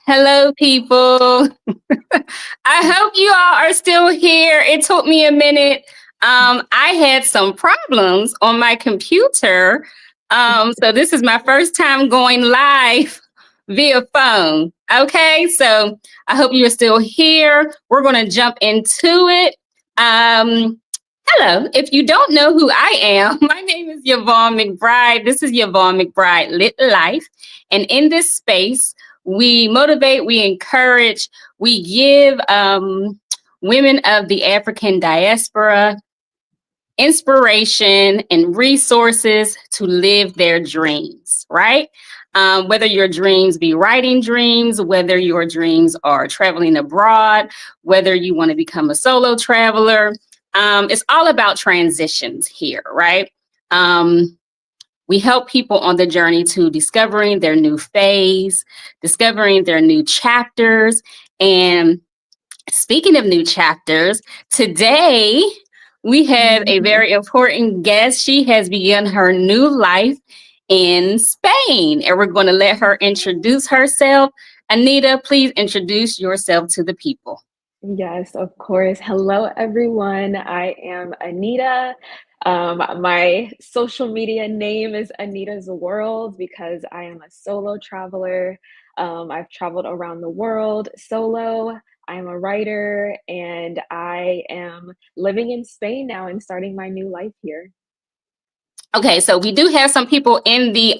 Hello, people. I hope you all are still here. It took me a minute. I had some problems on my computer. So this is my first time going live via phone. Okay, so I hope you are still here. We're going to jump into it. Hello. If you don't know who I am, my name is Yvonne McBride. This is Yvonne McBride Lit Life. And in this space, we motivate, we encourage, we give women of the African diaspora inspiration and resources to live their dreams, right? Whether your dreams be writing dreams, whether your dreams are traveling abroad, whether you want to become a solo traveler, it's all about transitions here, right? We help people on the journey to discovering their new phase, discovering their new chapters. And speaking of new chapters, today we have a very important guest. She has begun her new life in Spain, and we're going to let her introduce herself. Anita, please introduce yourself to the people. Yes, of course. Hello, everyone. I am Anita. My social media name is Anita's World because I am a solo traveler. I've traveled around the world solo. I'm a writer and I am living in Spain now and starting my new life here. Okay, so we do have some people in the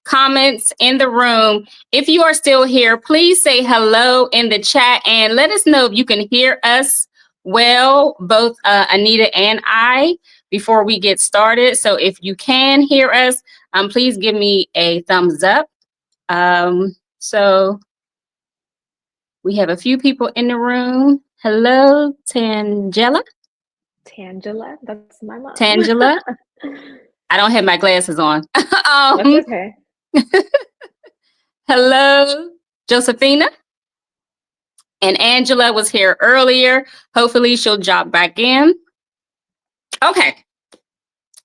comments in the room. If you are still here, please say hello in the chat and let us know if you can hear us well, both Anita and I, before we get started. So if you can hear us, please give me a thumbs up. So we have a few people in the room. Hello, Tangela. Tangela, that's my mom. Tangela. I don't have my glasses on. That's okay. Hello, Josephina. And Angela was here earlier. Hopefully she'll drop back in. Okay.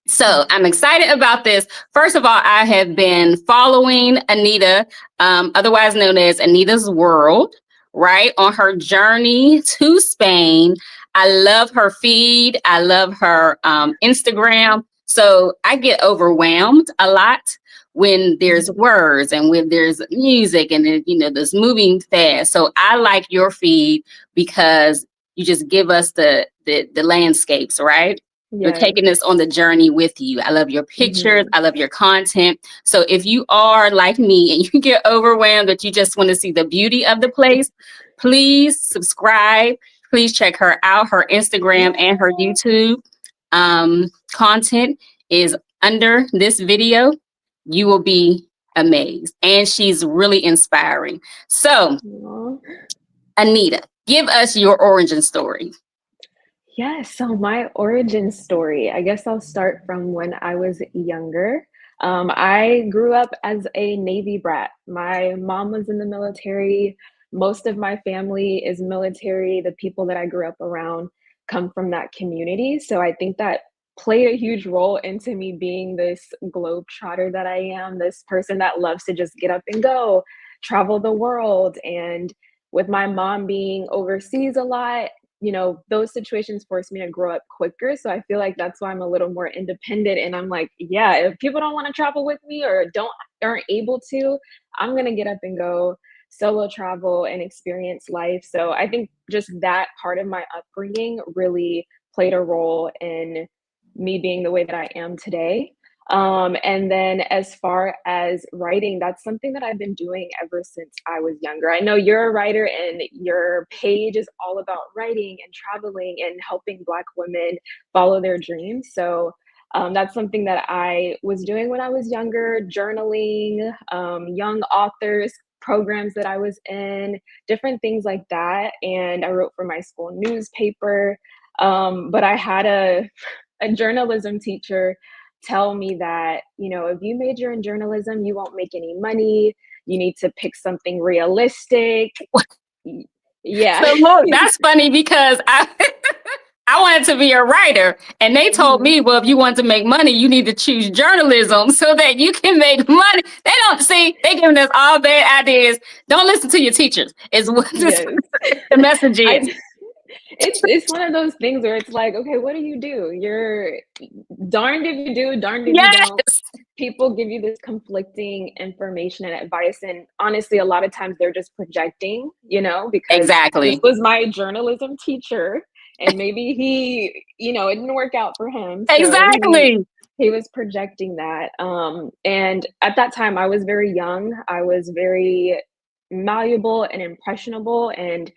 So I'm excited about this. First of all, I have been following Anita, otherwise known as Anita's World, right, on her journey to Spain. I love her feed. I love her Instagram. So I get overwhelmed a lot when there's words and when there's music and there's moving fast. So I like your feed because you just give us the landscapes, right? You're taking us on the journey with you. I love your pictures. I love your content. So if you are like me and you get overwhelmed that you just want to see the beauty of the place, please subscribe. Please check her out. Her Instagram and her YouTube content is under this video. You will be amazed. And she's really inspiring. So, Anita, give us your origin story. Yes, so my origin story, I guess I'll start from when I was younger. I grew up as a Navy brat. My mom was in the military. Most of my family is military. The people that I grew up around come from that community. So I think that played a huge role into me being this globetrotter that I am, this person that loves to just get up and go, travel the world. And with my mom being overseas a lot, those situations forced me to grow up quicker. So I feel like that's why I'm a little more independent. And I'm like, yeah, if people don't want to travel with me or aren't able to, I'm going to get up and go solo travel and experience life. So I think just that part of my upbringing really played a role in me being the way that I am today. And then as far as writing, that's something that I've been doing ever since I was younger. I know you're a writer and your page is all about writing and traveling and helping Black women follow their dreams. So that's something that I was doing when I was younger, journaling, young authors, programs that I was in, different things like that. And I wrote for my school newspaper. But I had a journalism teacher tell me that, if you major in journalism, you won't make any money. You need to pick something realistic. Yeah. So look, that's funny because I wanted to be a writer. And they told me, well, if you want to make money, you need to choose journalism so that you can make money. They don't see, they giving us all bad ideas. Don't listen to your teachers, is what Yes. the message is. It's one of those things where it's like, okay, what do? You're darned if you do, darned if you Yes, don't. People give you this conflicting information and advice, and honestly, a lot of times they're just projecting, because this exactly. was my journalism teacher, and maybe he, it didn't work out for him, so Exactly. he was projecting that. And at that time, I was very young. I was very malleable and impressionable, and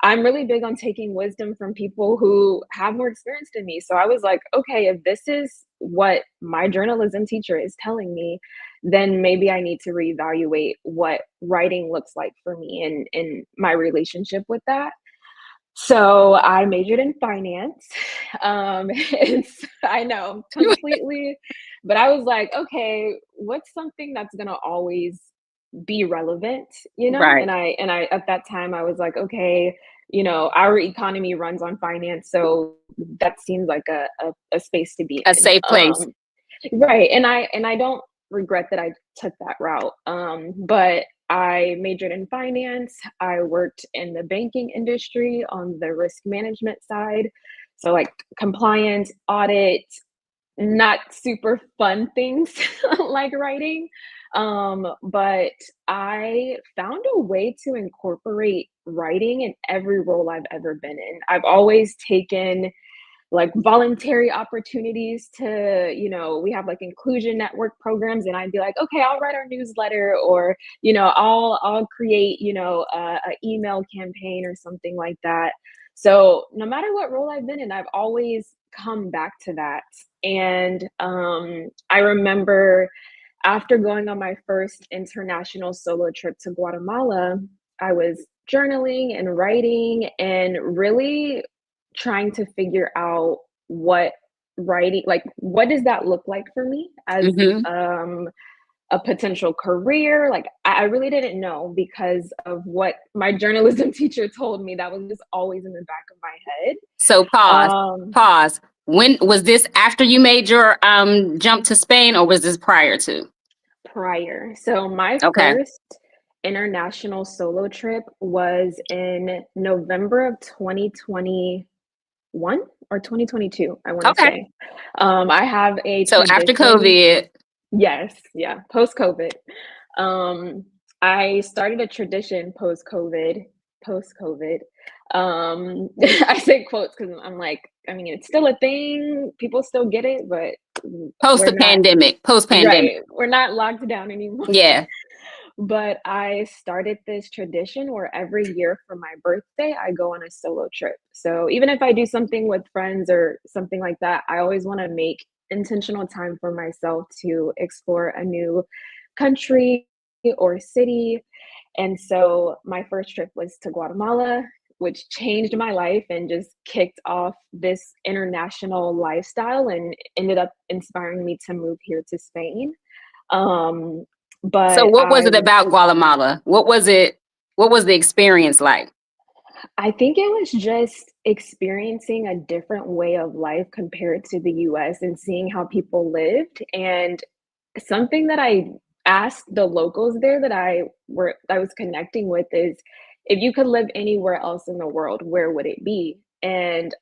I'm really big on taking wisdom from people who have more experience than me. So I was like, okay, if this is what my journalism teacher is telling me, then maybe I need to reevaluate what writing looks like for me and my relationship with that. So I majored in finance. It's, I know, completely, but I was like, okay, what's something that's gonna always be relevant, Right. And I at that time I was like, okay, our economy runs on finance, so that seems like a space to be A in. safe place. Right. And I don't regret that I took that route. But I majored in finance. I worked in the banking industry on the risk management side. So like compliance, audit, not super fun things like writing. But I found a way to incorporate writing in every role I've ever been in. I've always taken like voluntary opportunities to, we have like inclusion network programs, and I'd be like, okay, I'll write our newsletter, or I'll create a email campaign or something like that. So no matter what role I've been in, I've always come back to that. And I remember after going on my first international solo trip to Guatemala, I was journaling and writing and really trying to figure out what writing, like, what does that look like for me as Hmm. a potential career? Like, I really didn't know because of what my journalism teacher told me. That was just always in the back of my head. So pause. Um, Pause. When was this after you made your jump to Spain, or was this prior to? Prior. So my Okay. first international solo trip was in November of 2021 or 2022, I want to Okay. say. I have a So after tradition. COVID. Yes, yeah, post-COVID. Um, I started a tradition post-COVID. I say quotes because I'm like, I mean, it's still a thing. People still get it, but Post we're the not pandemic. Post pandemic. right. We're not locked down anymore. Yeah. But I started this tradition where every year for my birthday, I go on a solo trip. So even if I do something with friends or something like that, I always want to make intentional time for myself to explore a new country or city. And so my first trip was to Guatemala, which changed my life and just kicked off this international lifestyle and ended up inspiring me to move here to Spain. Um, So but what was it about Guatemala? What was it? What was the experience like? I think it was just experiencing a different way of life compared to the US and seeing how people lived. And something that I asked the locals there that I was connecting with is, if you could live anywhere else in the world, where would it be? And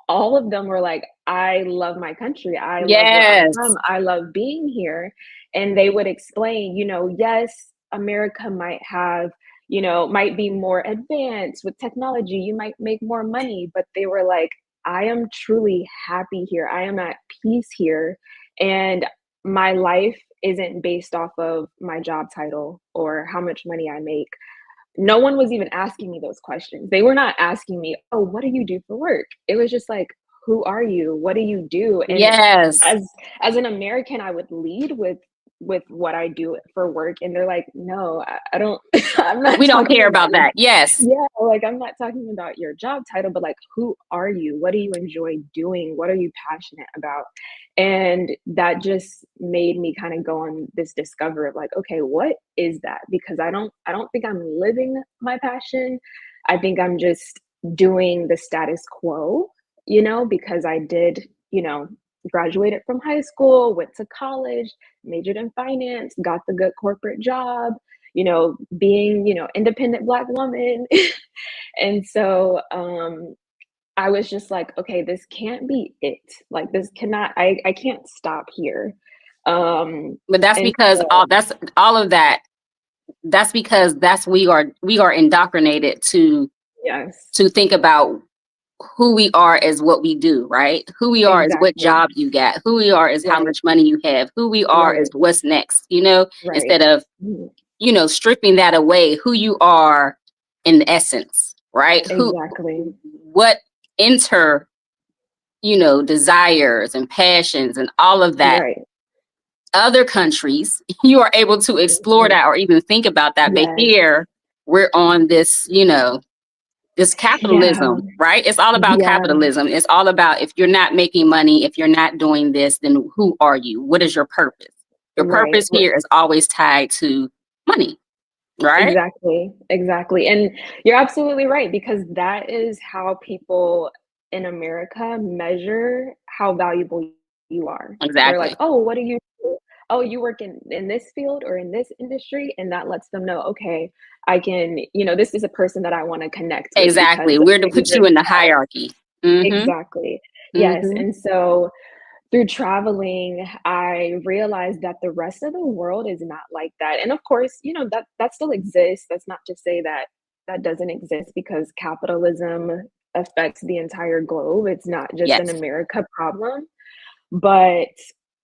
all of them were like, I love my country. I love where I'm from. Yes. I love being here. And they would explain, yes, America might be more advanced with technology. You might make more money, but they were like, I am truly happy here. I am at peace here. And my life isn't based off of my job title or how much money I make. No one was even asking me those questions. They were not asking me, "Oh, what do you do for work?" It was just like, "Who are you? What do you do?" And Yes. as an American, I would lead with what I do for work, and they're like, "No, I don't I'm not We don't talking care about about your." that. Yes. Yeah, like, I'm not talking about your job title, but, like, who are you? What do you enjoy doing? What are you passionate about? And that just made me kinda go on this discovery of, like, okay, what is that? Because I don't think I'm living my passion. I think I'm just doing the status quo, you know, because I did, you know, graduated from high school, went to college, majored in finance, got the good corporate job, you know, being, you know, independent Black woman. And so I was just like, okay, this can't be it. Like this cannot, I can't stop here. But that's And because so all of that, that's because we are indoctrinated yes, to think about who we are as what we do, right? Who we are is what exactly. job you get. Who we are is how Right, much money you have. Who we are is right, what's next, you know, right. instead of, Mhm. you know, stripping that away, who you are in essence, right? Exactly. What enter, you know, desires and passions and all of that. Right. Other countries, you are able to explore Mhm. that or even think about that. But Yes. here we're on this, you know, this Yeah. capitalism, right? It's all about Yeah. capitalism. It's all about if you're not making money, if you're not doing this, then who are you? What is your purpose? Your Right. purpose here is always tied to money, right? Exactly. Exactly. And you're absolutely right because that is how people in America measure how valuable you are. They're like, Exactly. "Oh, what do you do? Oh, you work in this field or in this industry?" And that lets them know, "Okay, I can, you know, this is a person that I want to connect with because Exactly. of We're to maybe put their you in the job." hierarchy. Mm-hmm. Exactly. Yes. Mm-hmm. And so through traveling, I realized that the rest of the world is not like that. And of course, you know, that still exists. That's not to say that that doesn't exist because capitalism affects the entire globe. It's not just an Yes. America problem. But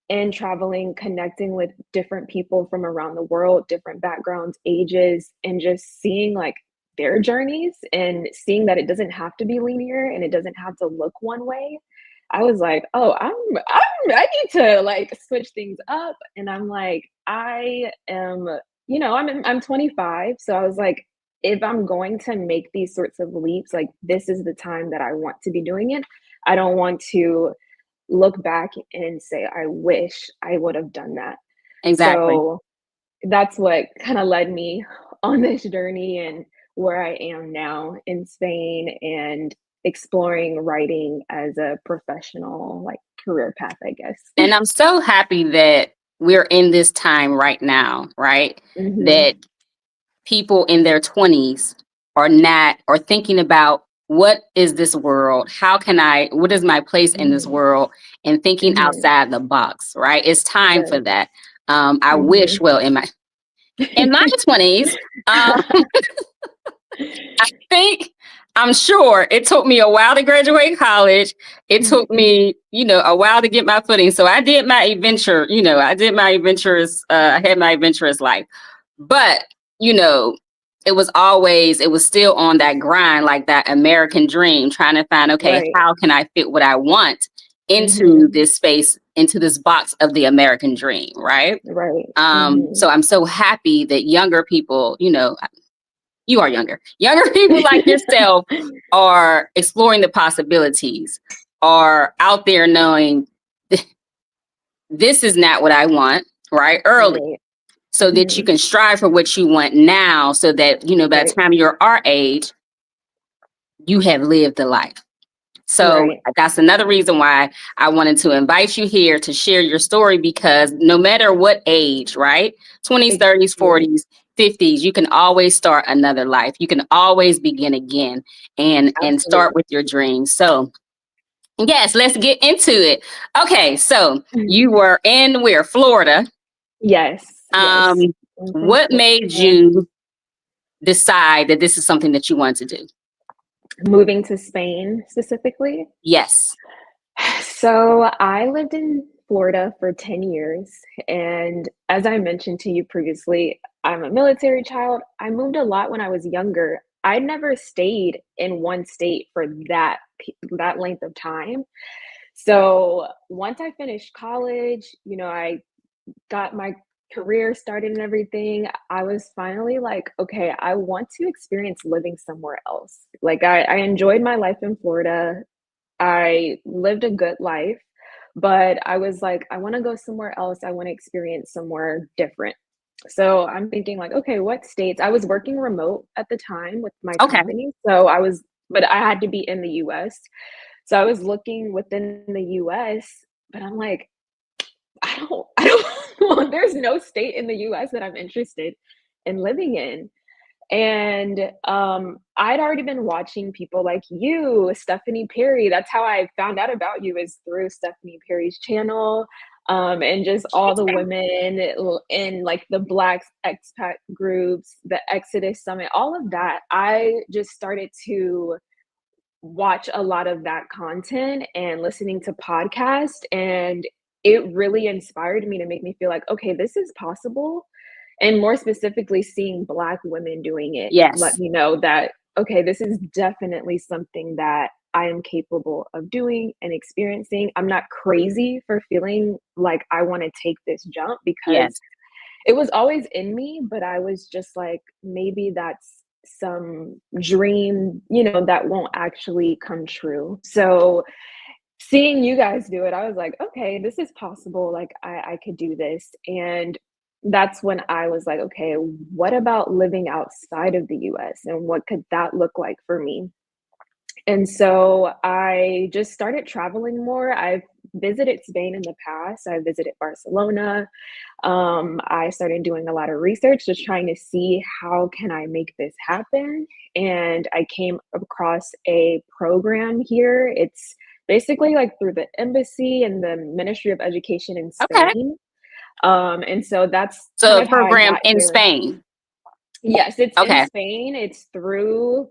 in traveling, connecting with different people from around the world, different backgrounds, ages, and just seeing like their journeys and seeing that it doesn't have to be linear and it doesn't have to look one way. I was like, oh, I need to like switch things up. And I'm like, I am, you know, I'm 25. So I was like, if I'm going to make these sorts of leaps, like this is the time that I want to be doing it. I don't want to look back and say, I wish I would have done that. Exactly. So that's what kind of led me on this journey and where I am now in Spain and exploring writing as a professional like career path, I guess. And I'm so happy that we're in this time right now, right? Hmm. That people in their 20s are not or thinking about what is this world? How can what is my place in this Hmm. world? And thinking Hmm. outside the box, right? It's time for Right. that. I Hmm. wish, well, in my 20s, um, I think I'm sure it took me a while to graduate college. It took me, you know, a while to get my footing. So I did my adventure, you know, I had my adventurous life. But, you know, it was still on that grind, like that American dream, trying to find, okay, Right. how can I fit what I want into Hmm. this space, into this box of the American dream, right? Right. Hmm. So I'm so happy that younger people, you know, you are younger. Younger people like yourself are exploring the possibilities, are out there knowing this is not what I want, right? Early, Right. so that you Hmm. can strive for what you want now, so that, you know, by the Right. time you're our age, you have lived the life. So Right. that's another reason why I wanted to invite you here to share your story, because no matter what age, right? 20s, 30s, Exactly. 40s, 50s, you can always start another life. You can always begin again and start Absolutely. with your dreams. So, yes, let's get into it. Okay, so Mhm. you were in where? Florida. Yes, Um, yes. I'm from what made Florida. you decide that this is something that you want to do? Moving to Spain specifically. Yes. So I lived in Florida for 10 years. And as I mentioned to you previously, I'm a military child. I moved a lot when I was younger. I never stayed in one state for that length of time. So once I finished college, you know, I got my career started and everything, I was finally like, okay, I want to experience living somewhere else. Like I enjoyed my life in Florida. I lived a good life, but I was like, I want to go somewhere else. I want to experience somewhere different. So I'm thinking like, okay, what states? I was working remote at the time with my Okay. company. So I was, but I had to be in the US. So I was looking within the US, but I'm like, I don't well, there's no state in the US that I'm interested in living in. And I'd already been watching people like you, Stephanie Perry. That's how I found out about you, is through Stephanie Perry's channel, and just all the women in like the Black expat groups, the Exodus Summit, all of that. I just started to watch a lot of that content and listening to podcasts, and it really inspired me to make me feel like, okay, this is possible. And more specifically, seeing Black women doing it let Yes. me know that, okay, this is definitely something that I am capable of doing and experiencing. I'm not crazy for feeling like I want to take this jump, because Yes. it was always in me, but I was just like, maybe that's some dream, that won't actually come true. So seeing you guys do it, I was like, okay, this is possible. Like, I could do this. And that's when I was like, okay, what about living outside of the US, and what could that look like for me? And so I just started traveling more. I've visited Spain in the past. I visited Barcelona. I started doing a lot of research, just trying to see how can I make this happen. And I came across a program here. It's basically like through the embassy and the Ministry of Education in Okay. Spain. And so that's kind So a of how I program got in here. Spain. Yes, it's in Okay. Spain. It's through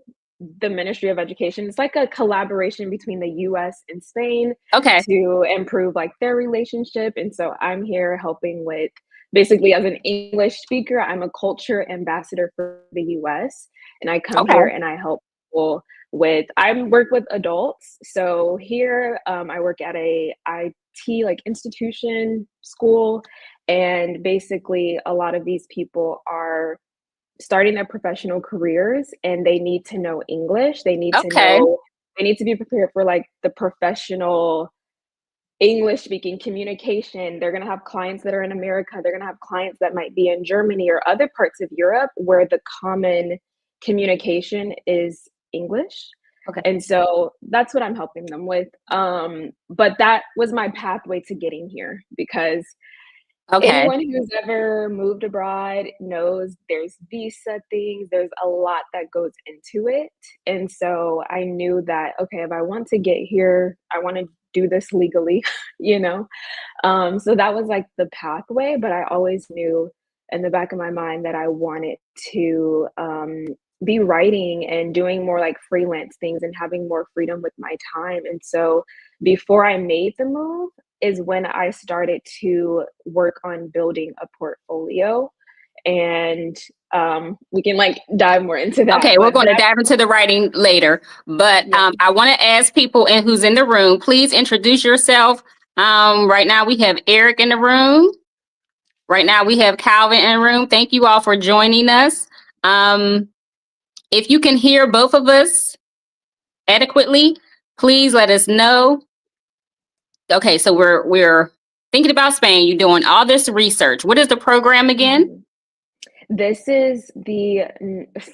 the Ministry of Education. It's like a collaboration between the US and Spain Okay. to improve like their relationship. And so I'm here helping with, basically, as an English speaker, I'm a culture ambassador for the US. And I come Okay. here and I help people with, I work with adults. So here, I work at a IT like institution school. And basically a lot of these people are starting their professional careers, and they need to know English. Okay. They need to be prepared for like the professional English speaking communication. They're going to have clients that are in America. They're going to have clients that might be in Germany or other parts of Europe where the common communication is English. Okay. And so that's what I'm helping them with. But that was my pathway to getting here, because Okay. anyone who's ever moved abroad knows there's visa things, there's a lot that goes into it. And so I knew that, okay, if I want to get here, I want to do this legally, you know? So that was like the pathway, but I always knew in the back of my mind that I wanted to be writing and doing more like freelance things and having more freedom with my time. And so before I made the move is when I started to work on building a portfolio. And we can like dive more into that. Okay, we're But going to that, dive into the writing later, but yeah. I want to ask people who's in the room, please introduce yourself. Right now we have Eric in the room. Right now we have Calvin in the room. Thank you all for joining us. If you can hear both of us adequately, please let us know. Okay, so we're thinking about Spain. You're doing all this research. What is the program again? Mhm. This is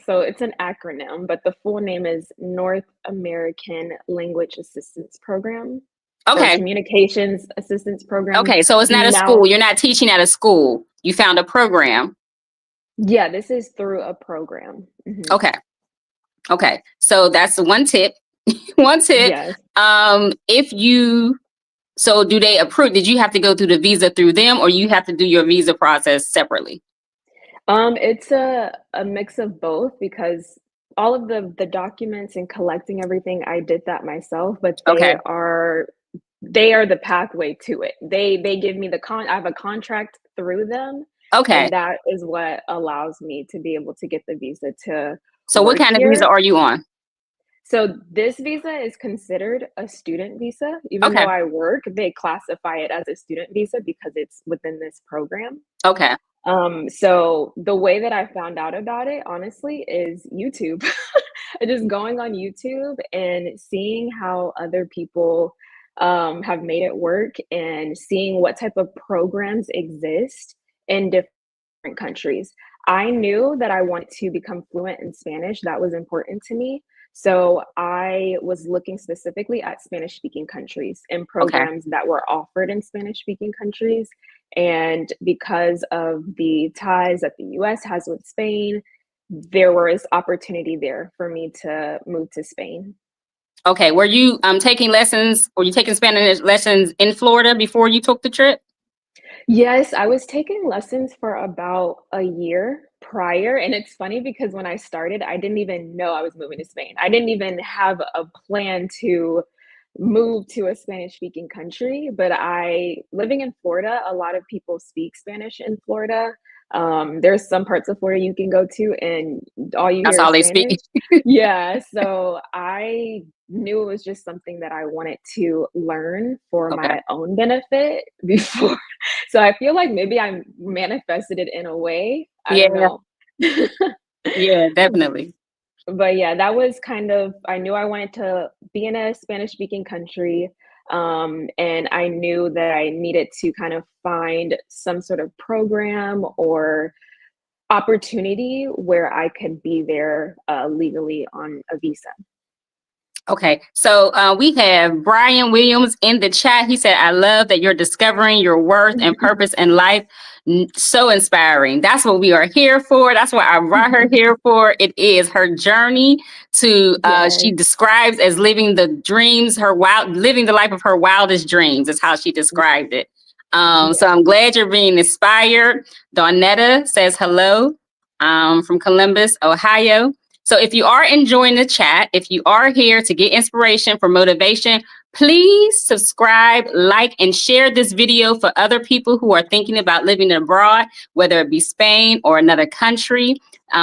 so it's an acronym, but the full name is North American Language Assistance Program. So Okay. communications assistance program. Okay, so it's not a school. Now, You're not teaching at a school. You found a program. yeah, this is through a program. Mhm. Okay. Okay. So that's one tip. One tip. Yes. If you so do they approve? Did you have to go through the visa through them, or you have to do your visa process separately? It's a mix of both, because all of the documents and collecting everything, I did that myself, but Okay. they are the pathway to it. They give me I have a contract through them, Okay. and that is what allows me to be able to get the visa to So what work kind of visa here. are you on? So this visa is considered a student visa. Even Okay. though I work, they classify it as a student visa because it's within this program. Okay. So the way that I found out about it, honestly, is YouTube. Just going on YouTube and seeing how other people have made it work, and seeing what type of programs exist in different countries. I knew that I wanted to become fluent in Spanish. That was important to me. So I was looking specifically at Spanish speaking countries and Okay. programs that were offered in Spanish speaking countries. And because of the ties that the US has with Spain, there was opportunity there for me to move to Spain. Okay. Were you taking lessons, or you taking Spanish lessons in Florida before you took the trip? Yes, I was taking lessons for about a year prior, and it's funny because when I started, I didn't even know I was moving to Spain. I didn't even have a plan to move to a Spanish-speaking country, but living in Florida, a lot of people speak Spanish in Florida. There's some parts of Florida you can go to, and all you That's hear all is they speak. Spanish. Yeah, so I knew it was just something that I wanted to learn for Okay. my own benefit before. So I feel like maybe I manifested it in a way. I don't Yeah. know. Yeah, definitely. But yeah, that was kind of, I knew I wanted to be in a Spanish speaking country. And I knew that I needed to kind of find some sort of program or opportunity where I could be there legally on a visa. Okay, so we have Brian Williams in the chat. He said, I love that you're discovering your worth and purpose in life. So inspiring. That's what we are here for. That's what I brought her here for. It is her journey to, she Yes, describes as living the dreams, living the life of her wildest dreams is how she described it. So yes. I'm glad you're being inspired. Donetta says hello from Columbus, Ohio. So if you are enjoying the chat, if you are here to get inspiration for motivation, please subscribe, like, and share this video for other people who are thinking about living abroad, whether it be Spain or another country.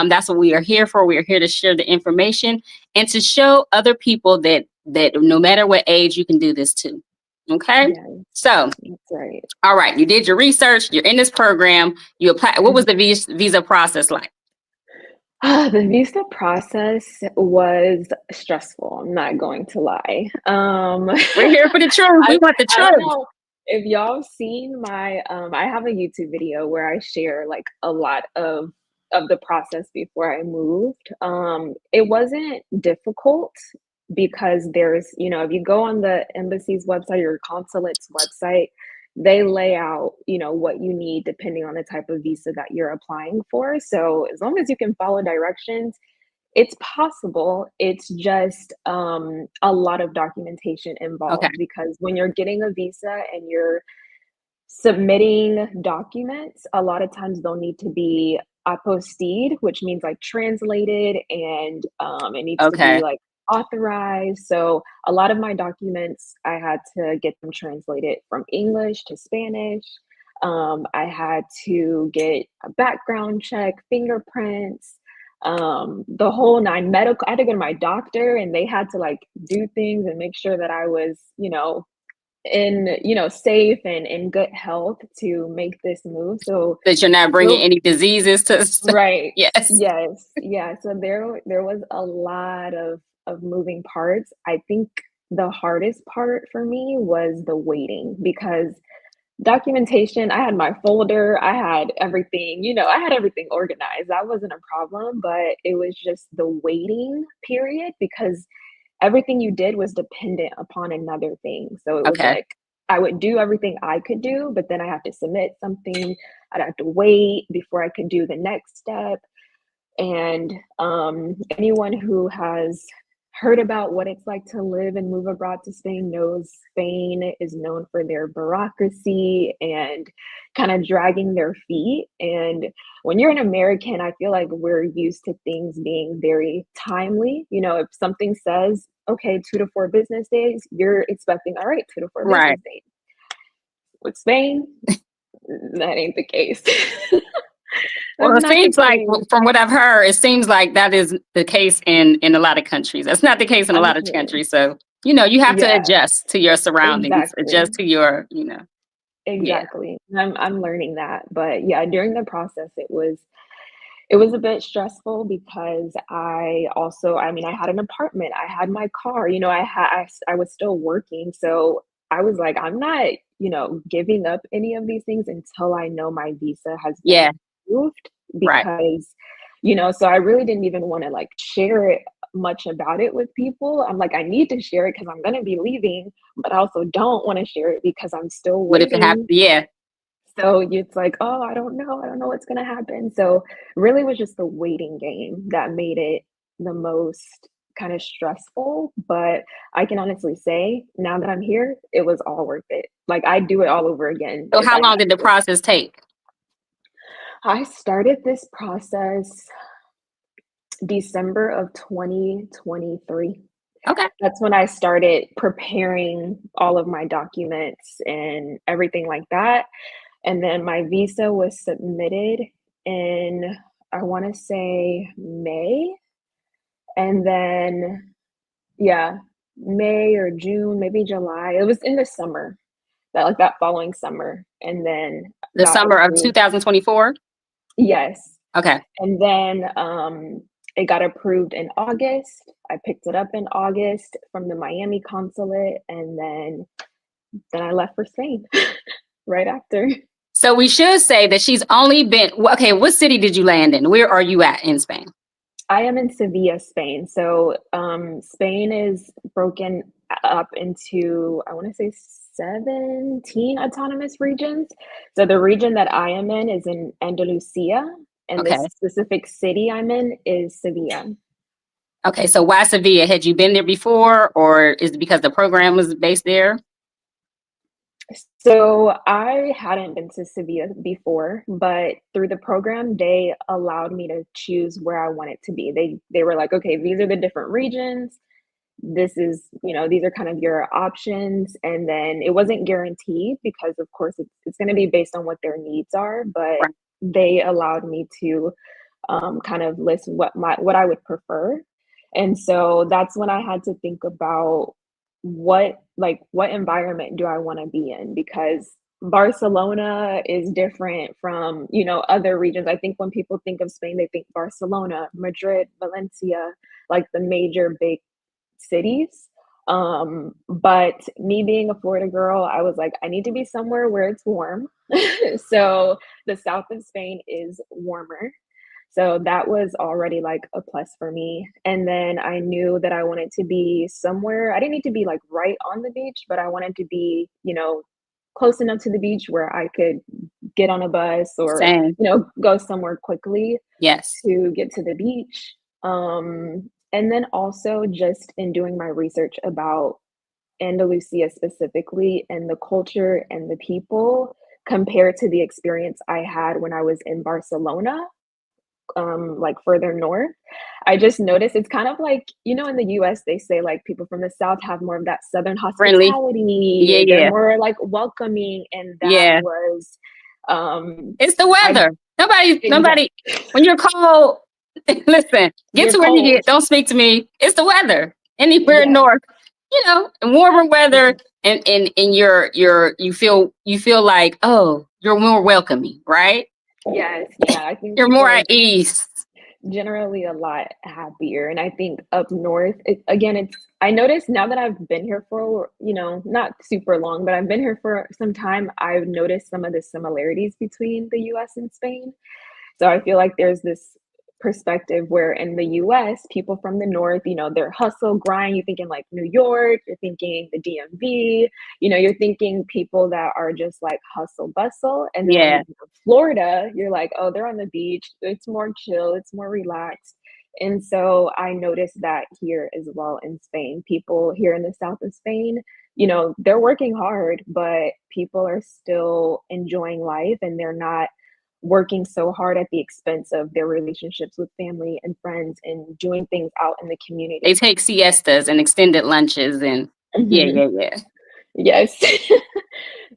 That's what we are here for. We are here to share the information and to show other people that no matter what age, you can do this too. Okay? Yes, So, that's right. all right, you did your research, you're in this program, you apply. What was the visa process like? The visa process was stressful. I'm not going to lie. We're here for the truth. We want the I don't truth. know if y'all seen my I have a YouTube video where I share like a lot of the process before I moved. It wasn't difficult because there's, if you go on the embassy's website or consulate's website, they lay out, what you need depending on the type of visa that you're applying for. So as long as you can follow directions, it's possible. It's just a lot of documentation Okay. involved because when you're getting a visa and you're submitting documents, a lot of times they'll need to be apostilled, which means like translated, and it needs to be Okay. like authorized. So a lot of my documents, I had to get them translated from English to Spanish. I had to get a background check, fingerprints, the whole nine. Medical, I had to go to my doctor and they had to like do things and make sure that I was, safe and in good health to make this move. So That you're not bringing there, any diseases to. right, Yes. yes, yeah. So there was a lot of moving parts. I think the hardest part for me was the waiting because documentation, I had my folder, I had everything, I had everything organized. That wasn't a problem, but it was just the waiting period because everything you did was dependent upon another thing. So it was Okay. like I would do everything I could do, but then I have to submit something. I'd have to wait before I could do the next step. And anyone who has heard about what it's like to live and move abroad to Spain knows Spain is known for their bureaucracy and kind of dragging their feet. And when you're an American, I feel like we're used to things being very timely. If something says, okay, 2 to 4 business days, you're expecting, all right, 2 to 4 Right. business days. With Spain, that ain't the case. Well, That's it not the seems like, case. from what I've heard, it seems like that is the case in a lot of countries. That's not the case in a I'm lot of sure. countries. So, you have to Yeah, adjust to your surroundings, adjust exactly. to your, yeah. Exactly. I'm learning that. But yeah, during the process it was a bit stressful because I had an apartment, I had my car, I was still working. So I was like, I'm not, giving up any of these things until I know my visa has been Yeah. approved Right. because, so I really didn't even want to like share much about it with people. I'm like, I need to share it because I'm going to be leaving, but I also don't want to share it because I'm still What if it happens? waiting. Yeah. So it's like, oh, I don't know. I don't know what's going to happen. So really was just the waiting game that made it the most kind of stressful. But I can honestly say now that I'm here, it was all worth it. Like I'd do it all over again So if I how long had did the to. process take? I started this process December of 2023. Okay. That's when I started preparing all of my documents and everything like that. And then my visa was submitted in, I want to say May. And then, yeah, May or June, maybe July. It was in the summer, that following summer. And then The got summer of approved. 2024? Yes. Okay. And then it got approved in August. I picked it up in August from the Miami consulate, and then I left for Spain right after. So we should say that she's only been, okay, what city did you land in? Where are you at in Spain? I am in Sevilla, Spain. So Spain is broken up into, I want to say 17 autonomous regions. So the region that I am in is in Andalusia, and the Okay. specific city I'm in is Sevilla. Okay. So why Sevilla? Had you been there before, or is it because the program was based there? So I hadn't been to Sevilla before, but through the program, they allowed me to choose where I wanted to be. They were like, okay, these are the different regions. This is, these are kind of your options. And then it wasn't guaranteed because of course it's going to be based on what their needs are, but Right. they allowed me to kind of list what I would prefer. And so that's when I had to think about what environment do I want to be in, because Barcelona is different from, other regions. I think when people think of Spain, they think Barcelona, Madrid, Valencia, like the major big cities. But me being a Florida girl, I was like, I need to be somewhere where it's warm. So the south of Spain is warmer. So that was already like a plus for me. And then I knew that I wanted to be somewhere. I didn't need to be like right on the beach, but I wanted to be, close enough to the beach where I could get on a bus or, Same. go somewhere quickly Yes. to get to the beach. And then also just in doing my research about Andalusia specifically and the culture and the people compared to the experience I had when I was in Barcelona, like further north, I just noticed it's kind of like, in the US, they say like people from the South have more of that Southern Friendly. Yeah. hospitality. They're Yeah. more like welcoming. And that Yeah. was, It's the I, weather. Nobody, exactly. when you're cold, listen, get You're to where you cold. get. Don't speak to me. It's the weather. Anywhere Yes. north, warmer weather, and you feel like, oh, you're more welcoming, right? Yes. Yeah. I think You're people more are at ease. generally a lot happier. And I think up north, I noticed now that I've been here for, not super long, but I've been here for some time, I've noticed some of the similarities between the US and Spain. So I feel like there's this perspective where in the US, people from the north, they're hustle, grind. You're thinking like New York, you're thinking the DMV, you're thinking people that are just like hustle bustle. And then when you Yeah. think of Florida, you're like, oh, they're on the beach. It's more chill, it's more relaxed. And so I noticed that here as well in Spain. People here in the south of Spain, they're working hard, but people are still enjoying life and they're not working so hard at the expense of their relationships with family and friends and doing things out in the community. They take siestas and extended lunches and Mhm. yeah. Yes.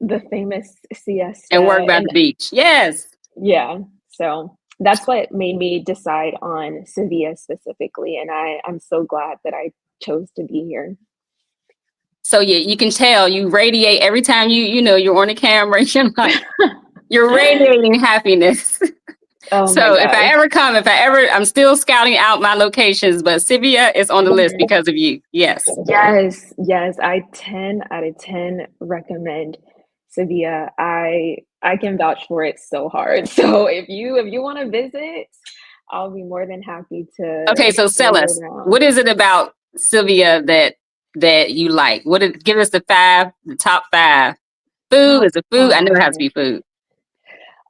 The famous siesta. And work by And the beach. Yes. yeah, so that's what made me decide on Sevilla specifically. And I'm so glad that I chose to be here. So yeah, you can tell you radiate every time you're on the camera. You're radiating happiness. Oh my So if I gosh. ever come, I'm still scouting out my locations, but Sevilla is on the list Mhm. because of you. Yes. Yes, I 10 out of 10 recommend Sevilla. I can vouch for it so hard. So if you want to visit, I'll be more than happy Okay, to so show sell you us. around. What is it about Sevilla that you like? Give us the top five. Food, Top is it food? I know it has to five. be food.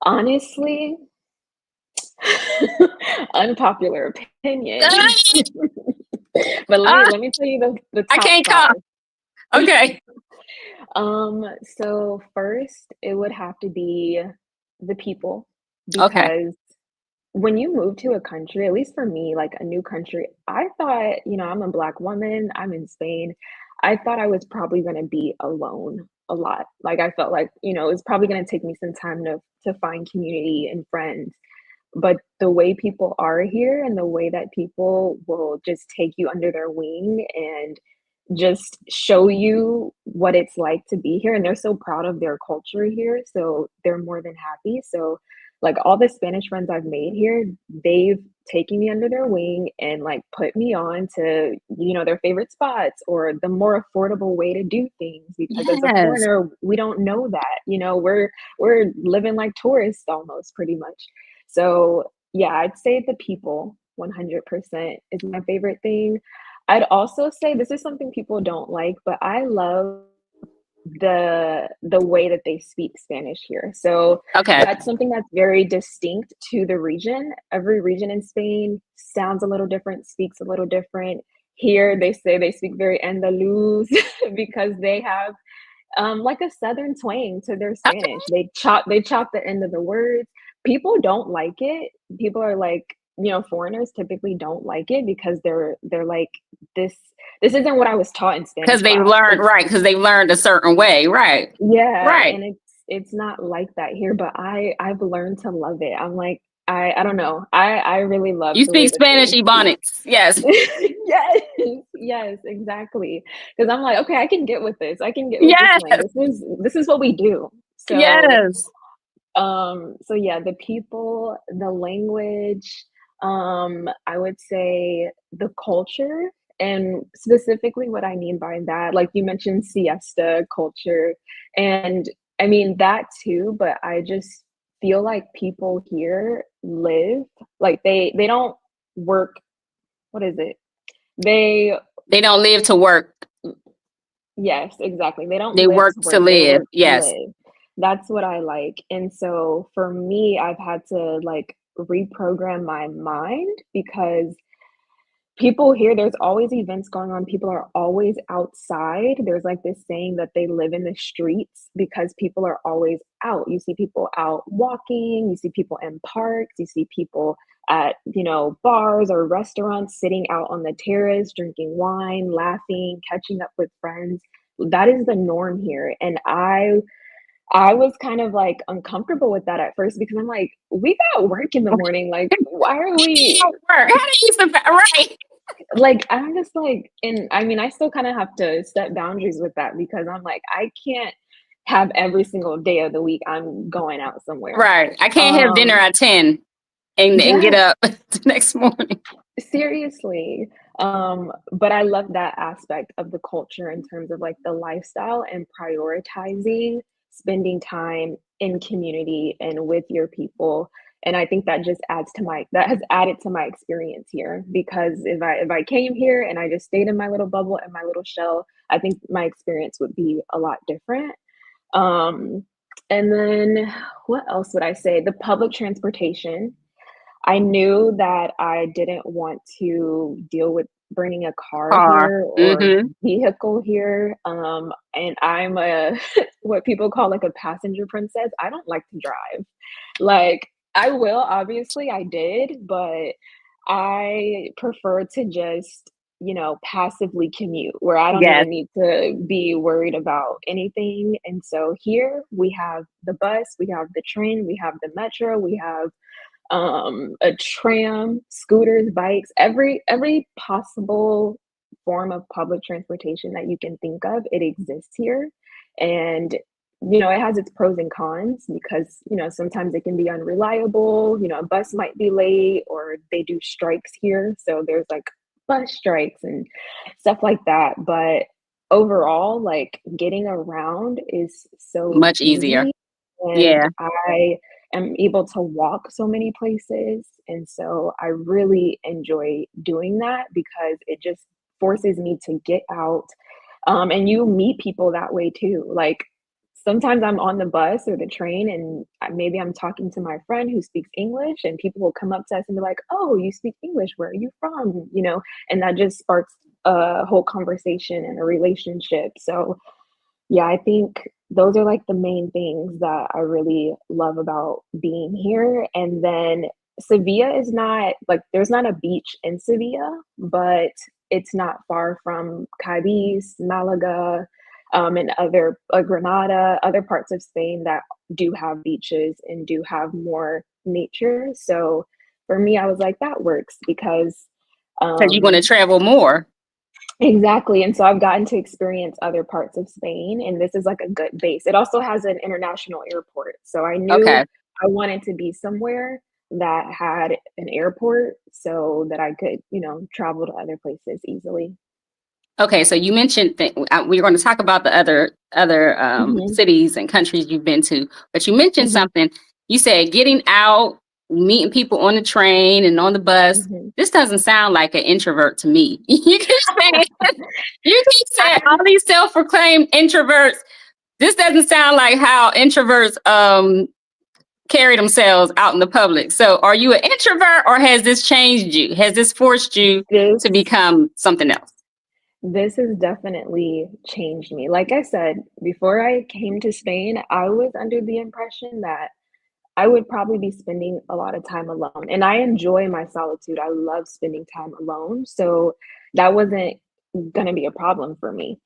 Honestly, unpopular opinion. But Ah, let me tell you the I top can't five. come. Okay. So first it would have to be the people, Okay. because when you move to a country, at least for me, like a new country, I thought, I'm a Black woman, I'm in Spain. I thought I was probably going to be alone a lot. Like I felt like, it was probably going to take me some time to find community and friends. But the way people are here and the way that people will just take you under their wing and just show you what it's like to be here, and they're so proud of their culture here, so they're more than happy. So like all the Spanish friends I've made here, they've taken me under their wing and like put me on to, their favorite spots or the more affordable way to do things, because as a Yes. foreigner, we don't know that. We're living like tourists almost, pretty much. So yeah, I'd say the people 100% is my favorite thing. I'd also say this is something people don't like, but I love the way that they speak Spanish here. So Okay. that's something that's very distinct to the region. Every region in Spain sounds a little different, speaks a little different. Here they say they speak very Andaluz because they have like a southern twang to their Spanish. They chop the end of the words. People don't like it. People are like, foreigners typically don't like it because they're like, this isn't what I was taught in Because Spanish they class. learned, right, because they learned a certain way. Right. Yeah, Right. and it's not like that here, but I've learned to love it. I'm like, I don't know. I really love You the way speak that Spanish they speak. Ebonics. Yes. Yes, yes, exactly. Because I'm like, okay, I can get with this. I can get with this Yes. slang. This is what we do. So Yes. so yeah, the people, the language, I would say the culture, and specifically what I mean by that, like you mentioned siesta culture, and I mean that too, but I just feel like people here live like they don't work. What is it? They They don't live to work. Yes, exactly. They don't They live work to to work, they live. work to Yes. live. That's what I like. And so for me, I've had to like reprogram my mind, because people here, there's always events going on. People are always outside. There's like this saying that they live in the streets because people are always out. You see people out walking, you see people in parks, you see people at, bars or restaurants sitting out on the terrace, drinking wine, laughing, catching up with friends. That is the norm here. And I was kind of like uncomfortable with that at first, because I'm like, we got work in the morning. Like, why are we Work. How do you right? like, I'm just like, and I mean, I still kind of have to set boundaries with that, because I'm like, I can't have every single day of the week I'm going out somewhere. Right. I can't have dinner Um, at 10 and get yes, up the next morning. seriously. But I love that aspect of the culture in terms of like the lifestyle and prioritizing spending time in community and with your people. And I think that just that has added to my experience here, because if I came here and I just stayed in my little bubble and my little shell, I think my experience would be a lot different. Um, and then what else would I say? The public transportation. I knew that I didn't want to deal with bringing a car Car. here or Mm-hmm. vehicle here. And I'm a what people call like a passenger princess. I don't like to drive. Like I will, obviously I did, but I prefer to just, passively commute where I don't Yes. even need to be worried about anything. And so here we have the bus, we have the train, we have the metro, we have a tram, scooters, bikes, every possible form of public transportation that you can think of, it exists here. And it has its pros and cons, because sometimes it can be unreliable. A bus might be late, or they do strikes here, so there's like bus strikes and stuff like that. But overall, like getting around is so Much easier. easy. And Yeah. I am able to walk so many places. And so I really enjoy doing that because it just forces me to get out. And you meet people that way too. Like sometimes I'm on the bus or the train and maybe I'm talking to my friend who speaks English and people will come up to us and be like, "Oh, you speak English. Where are you from?" You know, and that just sparks a whole conversation and a relationship. So yeah, I think those are like the main things that I really love about being here. And then Sevilla is not like there's not a beach in Sevilla, but it's not far from Cadiz, Malaga, and other Granada, other parts of Spain that do have beaches and do have more nature. So for me, I was like, that works because Because you want to um, travel more. exactly, and so I've gotten to experience other parts of Spain, and this is like a good base. It also has an international airport, so I knew Okay. I wanted to be somewhere that had an airport so that I could, you know, travel to other places easily. Okay, so you mentioned we're going to talk about the other Mhm, cities and countries you've been to, but you mentioned mhm, something. You said getting out, meeting people on the train and on the bus. mhm. This doesn't sound like an introvert to me. You keep saying all I'm these self-proclaimed introverts. This doesn't sound like how introverts carry themselves out in the public. So, are you an introvert, or has this changed you? Has this forced you this to become something else? this has definitely changed me. Like I said, before I came to Spain, I was under the impression that I would probably be spending a lot of time alone, and I enjoy my solitude. I love spending time alone, so that wasn't gonna be a problem for me.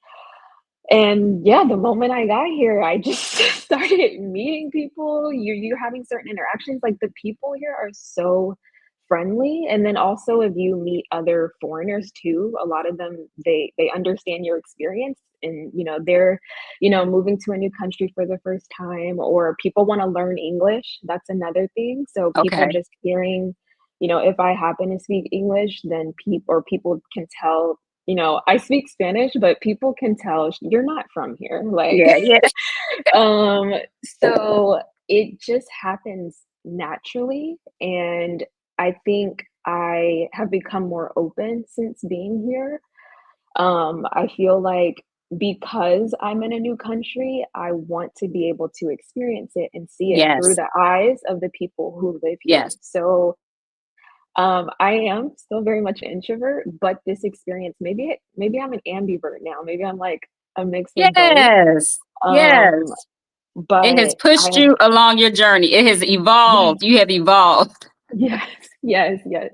And yeah, the moment I got here, I just started meeting people. You're having certain interactions. Like the people here are so friendly. And then also if you meet other foreigners too, a lot of them they understand your experience and you know they're you know moving to a new country for the first time or people want to learn English. That's another thing. So people Okay. just hearing, you know, if I happen to speak English, then people can tell, you know, I speak Spanish, but people can tell you're not from here. Like, Yeah, yeah. um, so it just happens naturally. And I think I have become more open since being here. I feel like because I'm in a new country, I want to be able to experience it and see it through Yes. the eyes of the people who live here. Yes. So I am still very much an introvert, but this experience, maybe I'm an ambivert now. Maybe I'm like a mix of both. Yes. Um, Yes. It has but pushed I you along your journey. It has yes, evolved. You have evolved. yes, yes, yes.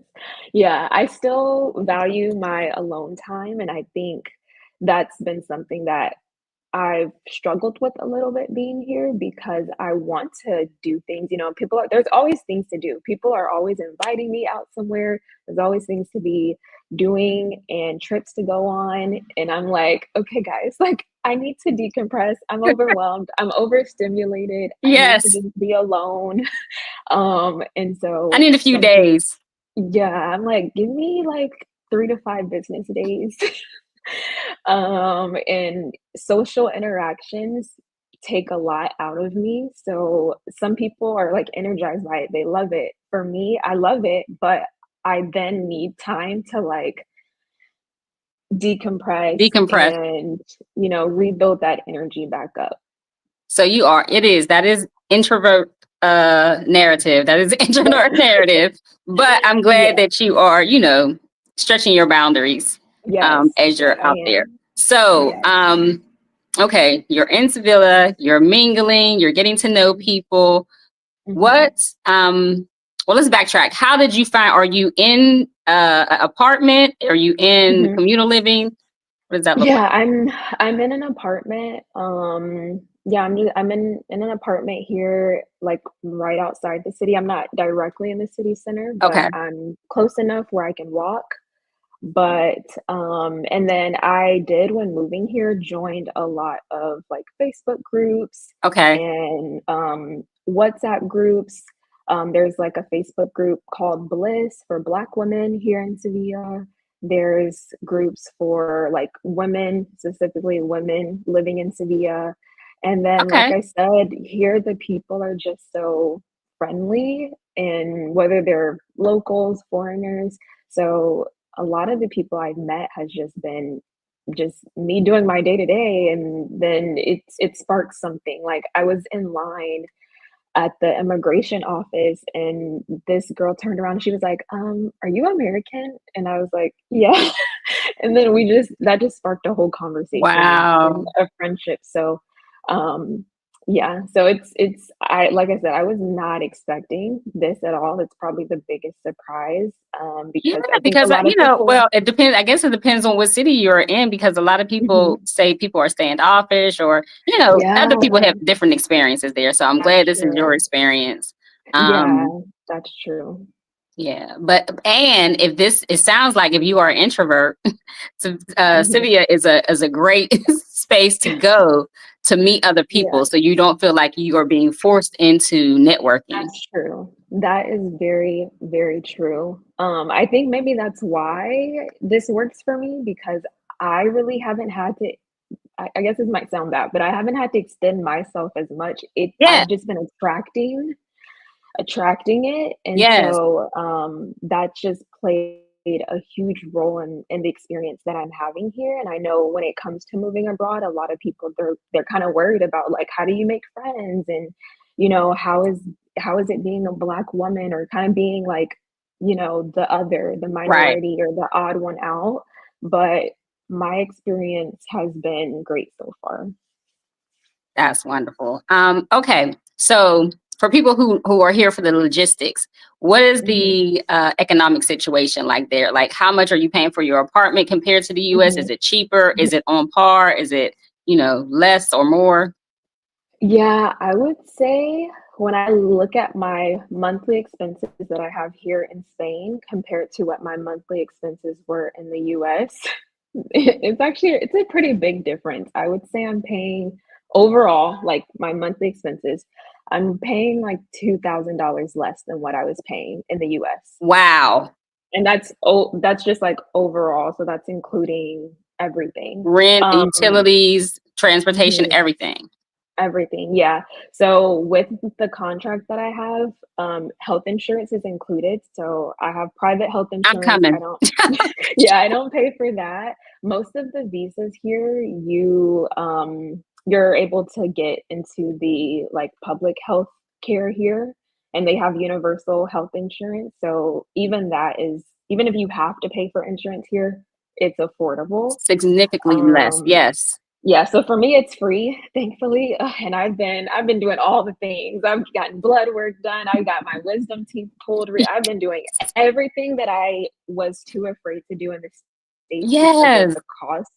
Yeah, I still value my alone time, and I think that's been something that I've struggled with a little bit being here because I want to do things, you know, there's always things to do. People are always inviting me out somewhere. There's always things to be doing and trips to go on. And I'm like, okay, guys, like I need to decompress. I'm overwhelmed. I'm overstimulated. I need to Yes. just be alone. And I so need a few something, days. yeah, I'm like, give me like 3 to 5 business days. And social interactions take a lot out of me. So some people are like energized by it. They love it. For me, I love it, but I then need time to like decompress Decompress. and, you know, rebuild that energy back up. So that is introvert narrative. That is Yes. introvert narrative. But I'm glad Yeah. that you are, stretching your boundaries Yes. as Yes, you're I out there. am. So, Yes. okay, you're in Sevilla, you're mingling, you're getting to know people. Mhm. What well, let's backtrack. How did you find, are you in an apartment? Are you in Mhm. communal living? What does that look like? Yeah, I'm in an apartment. Yeah, I'm in an apartment here, like right outside the city. I'm not directly in the city center, but Okay. I'm close enough where I can walk. But and then I did when moving here, joined a lot of like Facebook groups Okay. and WhatsApp groups. There's like a Facebook group called Bliss for Black women here in Sevilla. There's groups for like women, specifically women living in Sevilla. And then, like Okay. I said, here the people are just so friendly, and whether they're locals, foreigners. So a lot of the people I've met has just been just me doing my day to day, and then it sparks something. Like I was in line at the immigration office, and this girl turned around and she was like, are you American? And I was like, yeah. And then that just sparked a whole conversation and Wow. a friendship. So yeah, so I like I said, I was not expecting this at all. It's probably the biggest surprise, Yeah, because I think a because lot of people. well, it depends. I guess it depends on what city you're in, because a lot of people Mhm. say people are standoffish, or other Yeah, people have different experiences there. So I'm that's glad this is your true. experience. Yeah, Um, that's true. yeah, and if it sounds like if you are an introvert, so, Mhm. Sevilla is a great space to go to meet other Yeah. people, so you don't feel like you are being forced into networking. That's true. That is very, very true. I think maybe that's why this works for me, because I really haven't had to. I guess this might sound bad, but I haven't had to extend myself as much. Yeah. I've just been attracting it, and Yes. so that just played a huge role in the experience that I'm having here. And I know when it comes to moving abroad, a lot of people they're kind of worried about, like, how do you make friends, and how is it being a Black woman, or kind of being like, the Right. minority or the odd one out. But my experience has been great so far. That's wonderful. Okay, so for people who are here for the logistics, what is Hmm. the economic situation like there? Like, how much are you paying for your apartment compared to the U.S.? Is Hmm. it cheaper? Is it on par? Is it less or more? Yeah, I would say when I look at my monthly expenses that I have here in Spain compared to what my monthly expenses were in the US, it's a pretty big difference. I would say I'm paying overall, like my monthly expenses, I'm paying like $2,000 less than what I was paying in the US. Wow. And that's just like overall, so that's including everything. Rent, Um, utilities, transportation, mhm. everything. Everything, yeah. So with the contract that I have, health insurance is included. So I have private health I'm insurance. I coming. don't, yeah, I don't pay for that. Most of the visas here, you're able to get into the like public health care here, and they have universal health insurance. So even if you have to pay for insurance here, it's affordable. Significantly less. Um, Yes. yeah, so for me, it's free, thankfully, and I've been doing all the things. I've gotten blood work done. I got my wisdom teeth pulled. I've been doing everything that I was too afraid to do in the States because of Yes. the cost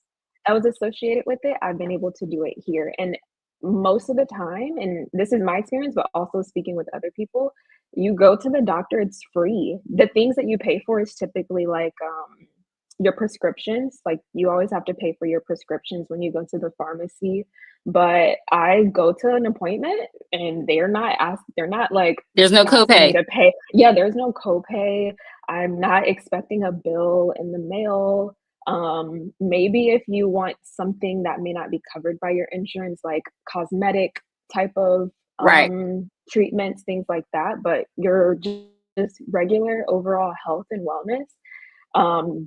that was associated with it. I've been able to do it here, and most of the time, and this is my experience, but also speaking with other people, you go to the doctor, it's free. The things that you pay for is typically like your prescriptions. Like you always have to pay for your prescriptions when you go to the pharmacy. But I go to an appointment and they're not like There's no asking me copay. to pay. Yeah, there's no copay. I'm not expecting a bill in the mail. Maybe if you want something that may not be covered by your insurance, like cosmetic type of Right. treatments, things like that, but your just regular overall health and wellness,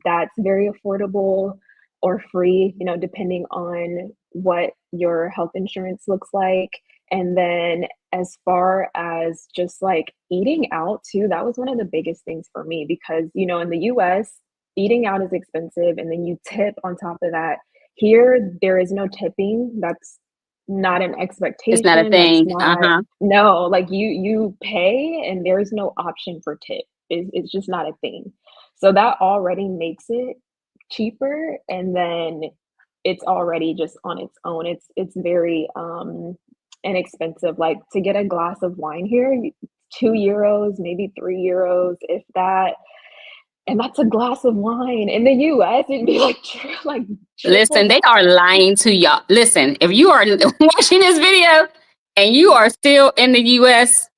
that's very affordable or free, depending on what your health insurance looks like. And then as far as just like eating out too, that was one of the biggest things for me because, in the US, eating out is expensive and then you tip on top of that. Here, there is no tipping. That's not an It's not a expectation. That's thing. not, Uh-huh. no, like you pay and there's no option for tip. It's just not a thing. So that already makes it cheaper, and then it's already just on its own. It's very inexpensive. Like to get a glass of wine here, €2, maybe €3, if that. And that's a glass of wine. In the US, it'd be like like triple Listen, they that. are lying to y'all. Listen, if you are watching this video and you are still in the US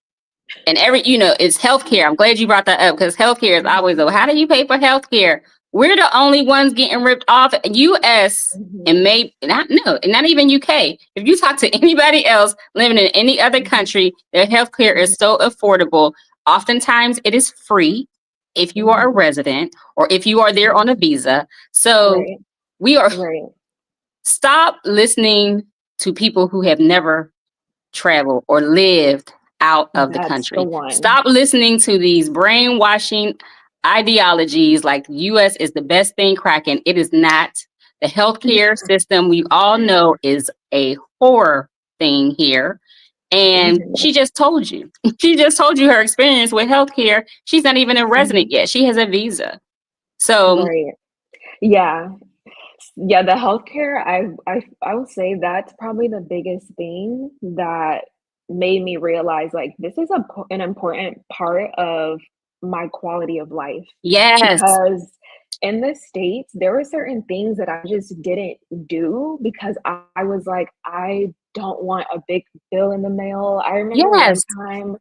and it's healthcare. I'm glad you brought that up because healthcare is always, how do you pay for healthcare? We're the only ones getting ripped off. US and maybe not even UK. If you talk to anybody else living in any other country, their healthcare is so affordable. Oftentimes it is free if you are a resident or if you are there on a visa. So we are stop listening to people who have never traveled or lived out of the country. Stop listening to these brainwashing ideologies like the US is the best thing cracking. It is not. The healthcare system, we all know, is a horror thing here. And she just told you. She just told you her experience with healthcare. She's not even a resident yet. She has a visa. So yeah, the healthcare, I would say that's probably the biggest thing that made me realize like this is an important part of my quality of life. Yes. Because in the States, there were certain things that I just didn't do because I was like, I don't want a big bill in the mail. I remember one time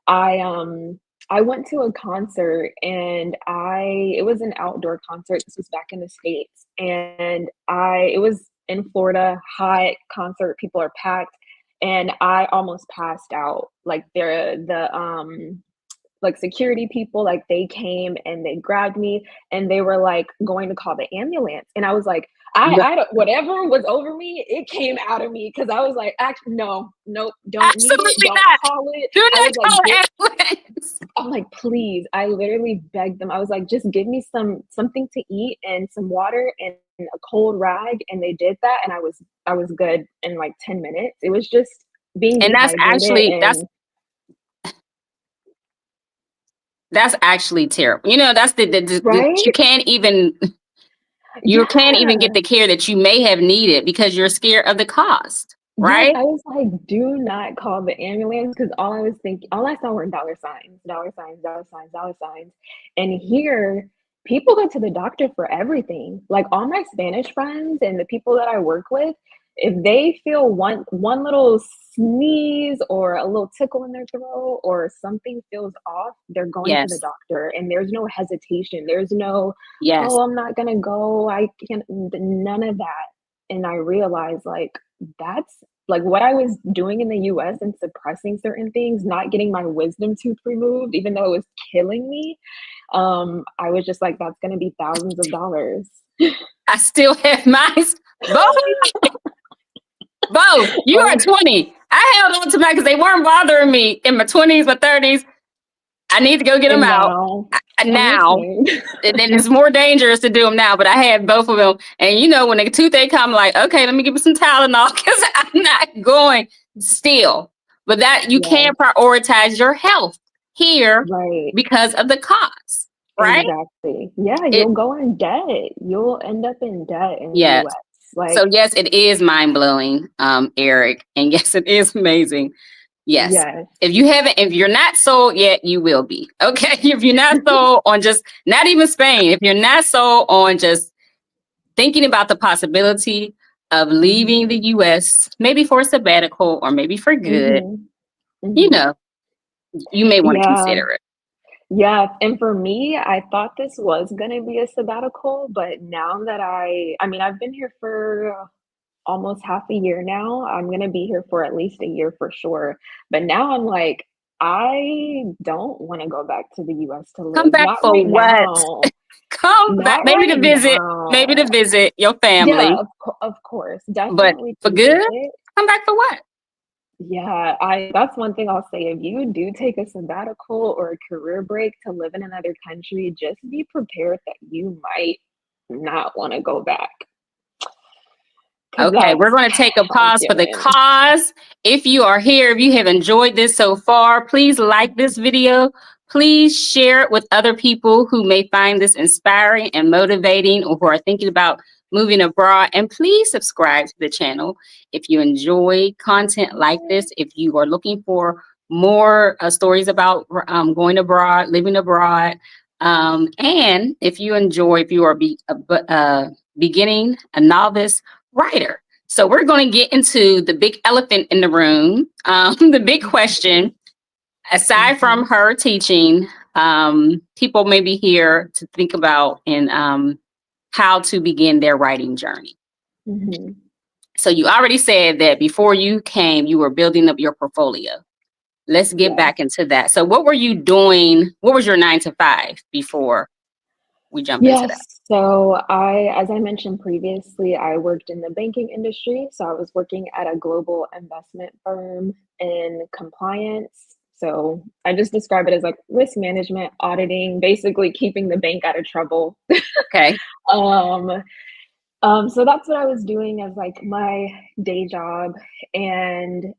I went to a concert and it was an outdoor concert. This was back in the States. And it was in Florida, hot concert, people are packed. And I almost passed out. Like the like security people, like they came and they grabbed me and they were like going to call the ambulance. And I was like, I don't, whatever was over me, it came out of me. Cause I was like, actually, nope, don't need it. Don't call it. Do not call ambulance. I'm like, please. I literally begged them. I was like, just give me something to eat and some water and a cold rag. And they did that. And I was good in like 10 minutes. It was just being and that's actually that's actually terrible. You know, that's the you can't even get the care that you may have needed because you're scared of the cost, right? Yes, I was like, do not call the ambulance because all I saw were dollar signs. And here, people go to the doctor for everything. Like all my Spanish friends and the people that I work with, if they feel one little sneeze or a little tickle in their throat or something feels off, they're going to the doctor and there's no hesitation. There's no, oh, I'm not going to go. I can't, none of that. And I realized like, that's like what I was doing in the US and suppressing certain things, not getting my wisdom tooth removed, even though it was killing me. I was just like, that's going to be thousands of dollars. I still have mine. Both. You are 20. I held on to mine because they weren't bothering me in my 20s, my 30s. I need to go get them out now. And then it's more dangerous to do them now, but I had both of them. And you know, when the toothache come, I'm like, okay, let me give me some Tylenol because I'm not going still. But that you can't prioritize your health here because of the cost, right? Exactly. Yeah, you'll go in debt. You'll end up in debt in the US. So yes, it is mind-blowing, Eric. And yes, it is amazing. Yes. If you're not sold yet, you will be. Okay. If you're not sold on just, not even Spain, if you're not sold on just thinking about the possibility of leaving the US, maybe for a sabbatical or maybe for good, you know, you may want to consider it. Yeah. And for me, I thought this was going to be a sabbatical, but now that I've been here for almost half a year now. I'm going to be here for at least a year for sure. But now I'm like, I don't want to go back to the US to live. Come back for what? Come back, maybe to visit your family. Yeah, of course. Definitely. But for good? Come back for what? Yeah, that's one thing I'll say. If you do take a sabbatical or a career break to live in another country, just be prepared that you might not want to go back. Okay, we're going to take a pause for the cause. If you are here, if you have enjoyed this so far, please like this video. Please share it with other people who may find this inspiring and motivating or who are thinking about moving abroad. And please subscribe to the channel if you enjoy content like this. If you are looking for more stories about going abroad, living abroad. And if you are beginning, a novice writer. So we're going to get into the big elephant in the room, the big question. Aside from her teaching people maybe here to think about and how to begin their writing journey. Mm-hmm. So you already said that before you came, you were building up your portfolio. Let's get back into that. So what were you doing? What was your 9 to 5 before we jump into that? Yes. So as I mentioned previously, I worked in the banking industry. So I was working at a global investment firm in compliance. So I just describe it as like risk management, auditing, basically keeping the bank out of trouble. Okay. Um, so that's what I was doing as like my day job. And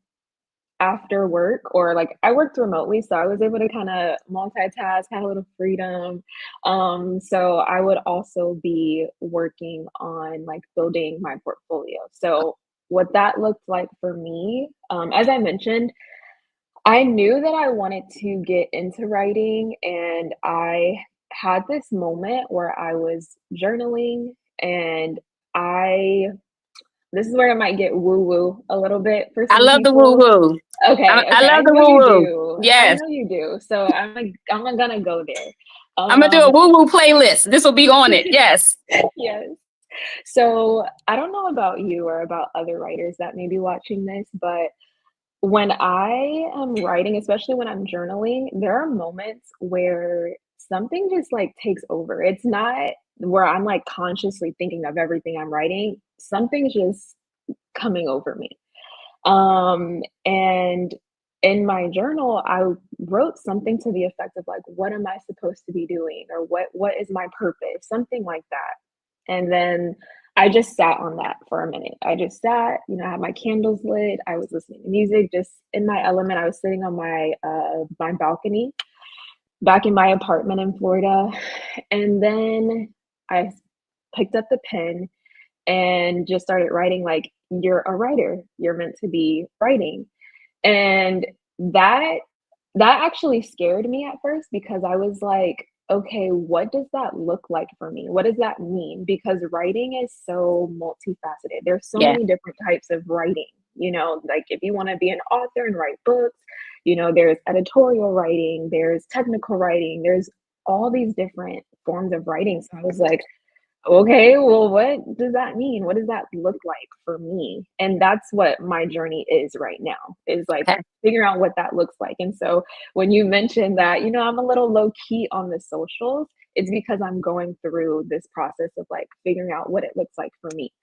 after work, or like I worked remotely, so I was able to kind of multitask, had a little freedom. So I would also be working on like building my portfolio. So what that looked like for me, as I mentioned, I knew that I wanted to get into writing, and I had this moment where I was journaling, and I this is where I might get woo-woo a little bit for I some love the woo people. woo. Okay, I okay, I love the know woo you woo. do. I Yes. know you do. So I'm gonna go there. I'm going to do a woo woo playlist. This will be on it. Yes. Yes. So I don't know about you or about other writers that may be watching this, but when I am writing, especially when I'm journaling, there are moments where something just like takes over. It's not where I'm like consciously thinking of everything I'm writing. Something's just coming over me. And in my journal, I wrote something to the effect of like, what am I supposed to be doing? Or what is my purpose? Something like that. And then I just sat on that for a minute. I just sat, I had my candles lit. I was listening to music, just in my element. I was sitting on my balcony back in my apartment in Florida. And then I picked up the pen and just started writing. Like, you're a writer, you're meant to be writing. And that actually scared me at first, because I was like, okay, what does that look like for me? What does that mean? Because writing is so multifaceted. There's so Yeah. many different types of writing. Like if you want to be an author and write books, there's editorial writing, there's technical writing, there's all these different forms of writing. So I was like, okay, well, what does that mean? What does that look like for me? And that's what my journey is right now, is like Okay. figuring out what that looks like. And so when you mentioned that, I'm a little low key on the socials, it's because I'm going through this process of like figuring out what it looks like for me.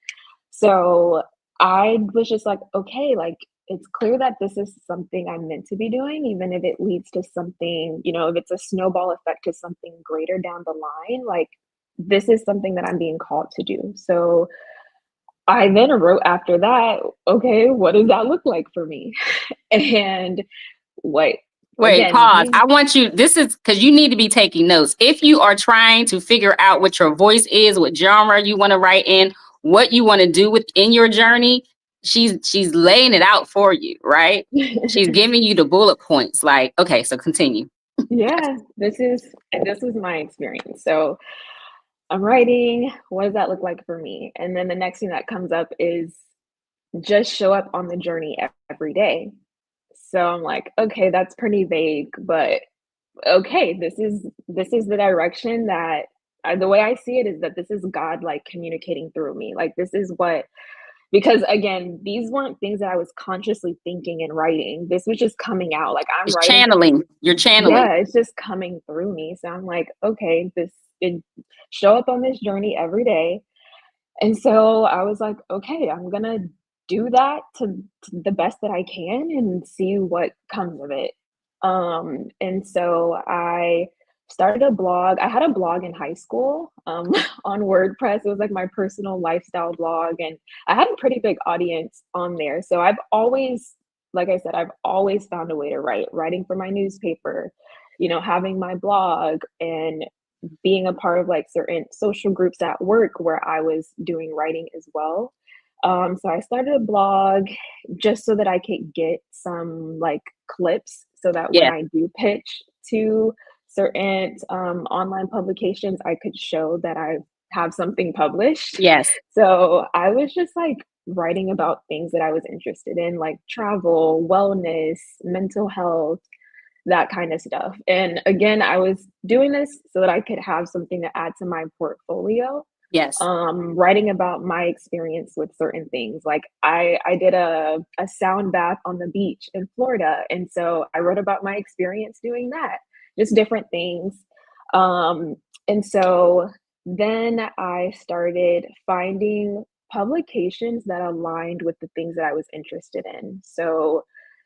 So I was just like, okay, like it's clear that this is something I'm meant to be doing, even if it leads to something, if it's a snowball effect to something greater down the line, like this is something that I'm being called to do. So I then wrote after that, okay, what does that look like for me? And what, Wait, pause. I want you, this is because you need to be taking notes. If you are trying to figure out what your voice is, what genre you want to write in, what you want to do within your journey, she's laying it out for you, right? She's giving you the bullet points. Like, okay, so continue. Yeah, this is my experience. So I'm writing, what does that look like for me? And then the next thing that comes up is just show up on the journey every day. So I'm like, okay, that's pretty vague, but okay, this is the direction that the way I see it is that this is God like communicating through me. Like this is what, because again, these weren't things that I was consciously thinking and writing. This was just coming out. Like I'm It's writing. channeling. You're channeling. Yeah, it's just coming through me. So I'm like, okay, show up on this journey every day. And so I was like, okay, I'm gonna do that to the best that I can and see what comes of it. And so I started a blog. I had a blog in high school, on WordPress. It was like my personal lifestyle blog, and I had a pretty big audience on there. So I've always, like I said, I've always found a way to writing for my newspaper, having my blog, and being a part of like certain social groups at work where I was doing writing as well. So I started a blog just so that I could get some like clips, so that when I do pitch to certain online publications, I could show that I have something published. Yes. So I was just like writing about things that I was interested in, like travel, wellness, mental health, that kind of stuff. And again, I was doing this so that I could have something to add to my portfolio, Yes. writing about my experience with certain things. Like I did a sound bath on the beach in Florida, and so I wrote about my experience doing that, just different things. And so then I started finding publications that aligned with the things that I was interested in. So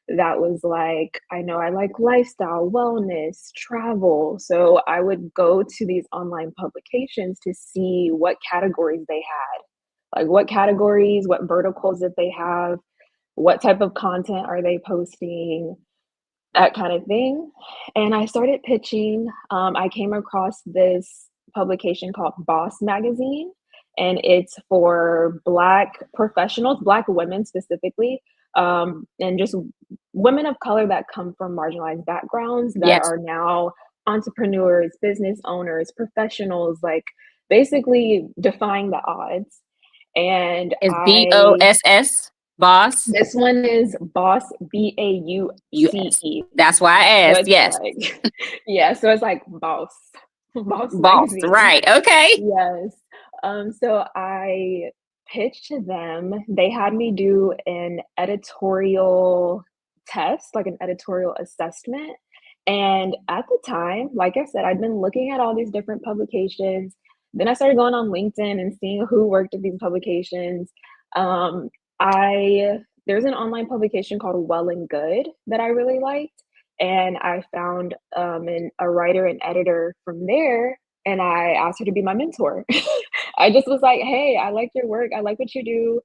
that was like, I know I like lifestyle, wellness, travel. So I would go to these online publications to see what categories they had. Like what categories, what verticals that they have, what type of content are they posting, that kind of thing. And I started pitching. I came across this publication called Boss Magazine, and it's for Black professionals, Black women specifically, and just women of color that come from marginalized backgrounds that Yes. are now entrepreneurs, business owners, professionals, like basically defying the odds. And It's I BOSS, boss. this one is Boss, US. BAUCE. That's why I So asked. it's Yes. like, yeah, so it's like Boss, Boss Boss. Magazine. Right. Okay. Yes. So I pitched to them. They had me do an editorial test, like an editorial assessment. And at the time, like I said, I'd been looking at all these different publications. Then I started going on LinkedIn and seeing who worked at these publications. Um, I there's an online publication called Well and Good that I really liked, and I found a writer and editor from there, and I asked her to be my mentor. I just was like, "Hey, I like your work. I like what you do."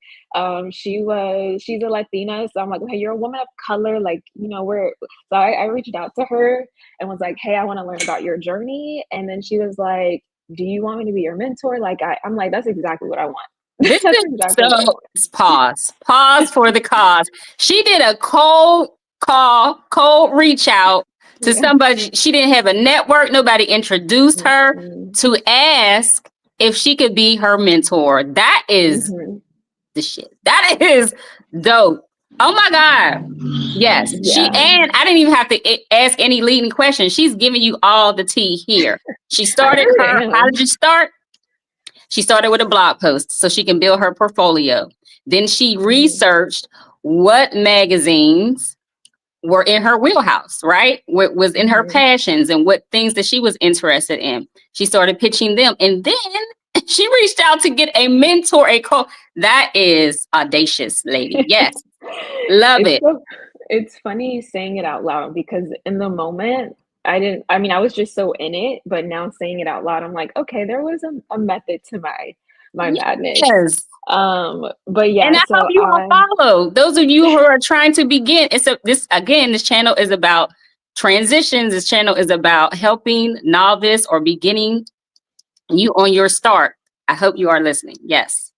She's a Latina, so I'm like, "Hey, you're a woman of color. Like, we're." So I reached out to her and was like, "Hey, I want to learn about your journey." And then she was like, "Do you want me to be your mentor?" Like, I'm like, "That's exactly what I want." This That's is exactly what I so want. pause for the cause. She did a cold reach out to Yeah. somebody. She didn't have a network. Nobody introduced her Mhm. to ask if she could be her mentor. That is Mhm. the shit. That is dope. Oh my God. Yes. Yeah. And I didn't even have to ask any leading questions. She's giving you all the tea here. She I started really how am. did you start? She started with a blog post so she can build her portfolio. Then she Mhm. researched what magazines were in her wheelhouse, right? What was in her Mhm. passions and what things that she was interested in. She started pitching them. And then she reached out to get a mentor, a coach. That is audacious, lady. Yes. Love It's it. so it's funny saying it out loud because in the moment, I mean, I was just so in it, but now saying it out loud, I'm like, "Okay, there was a method to my madness." Yes. But And yeah, I hope so you all follow. Those of you who are trying to begin, this channel is about transitions. This channel is about helping novice or beginning you on your start. I hope you are listening. Yes.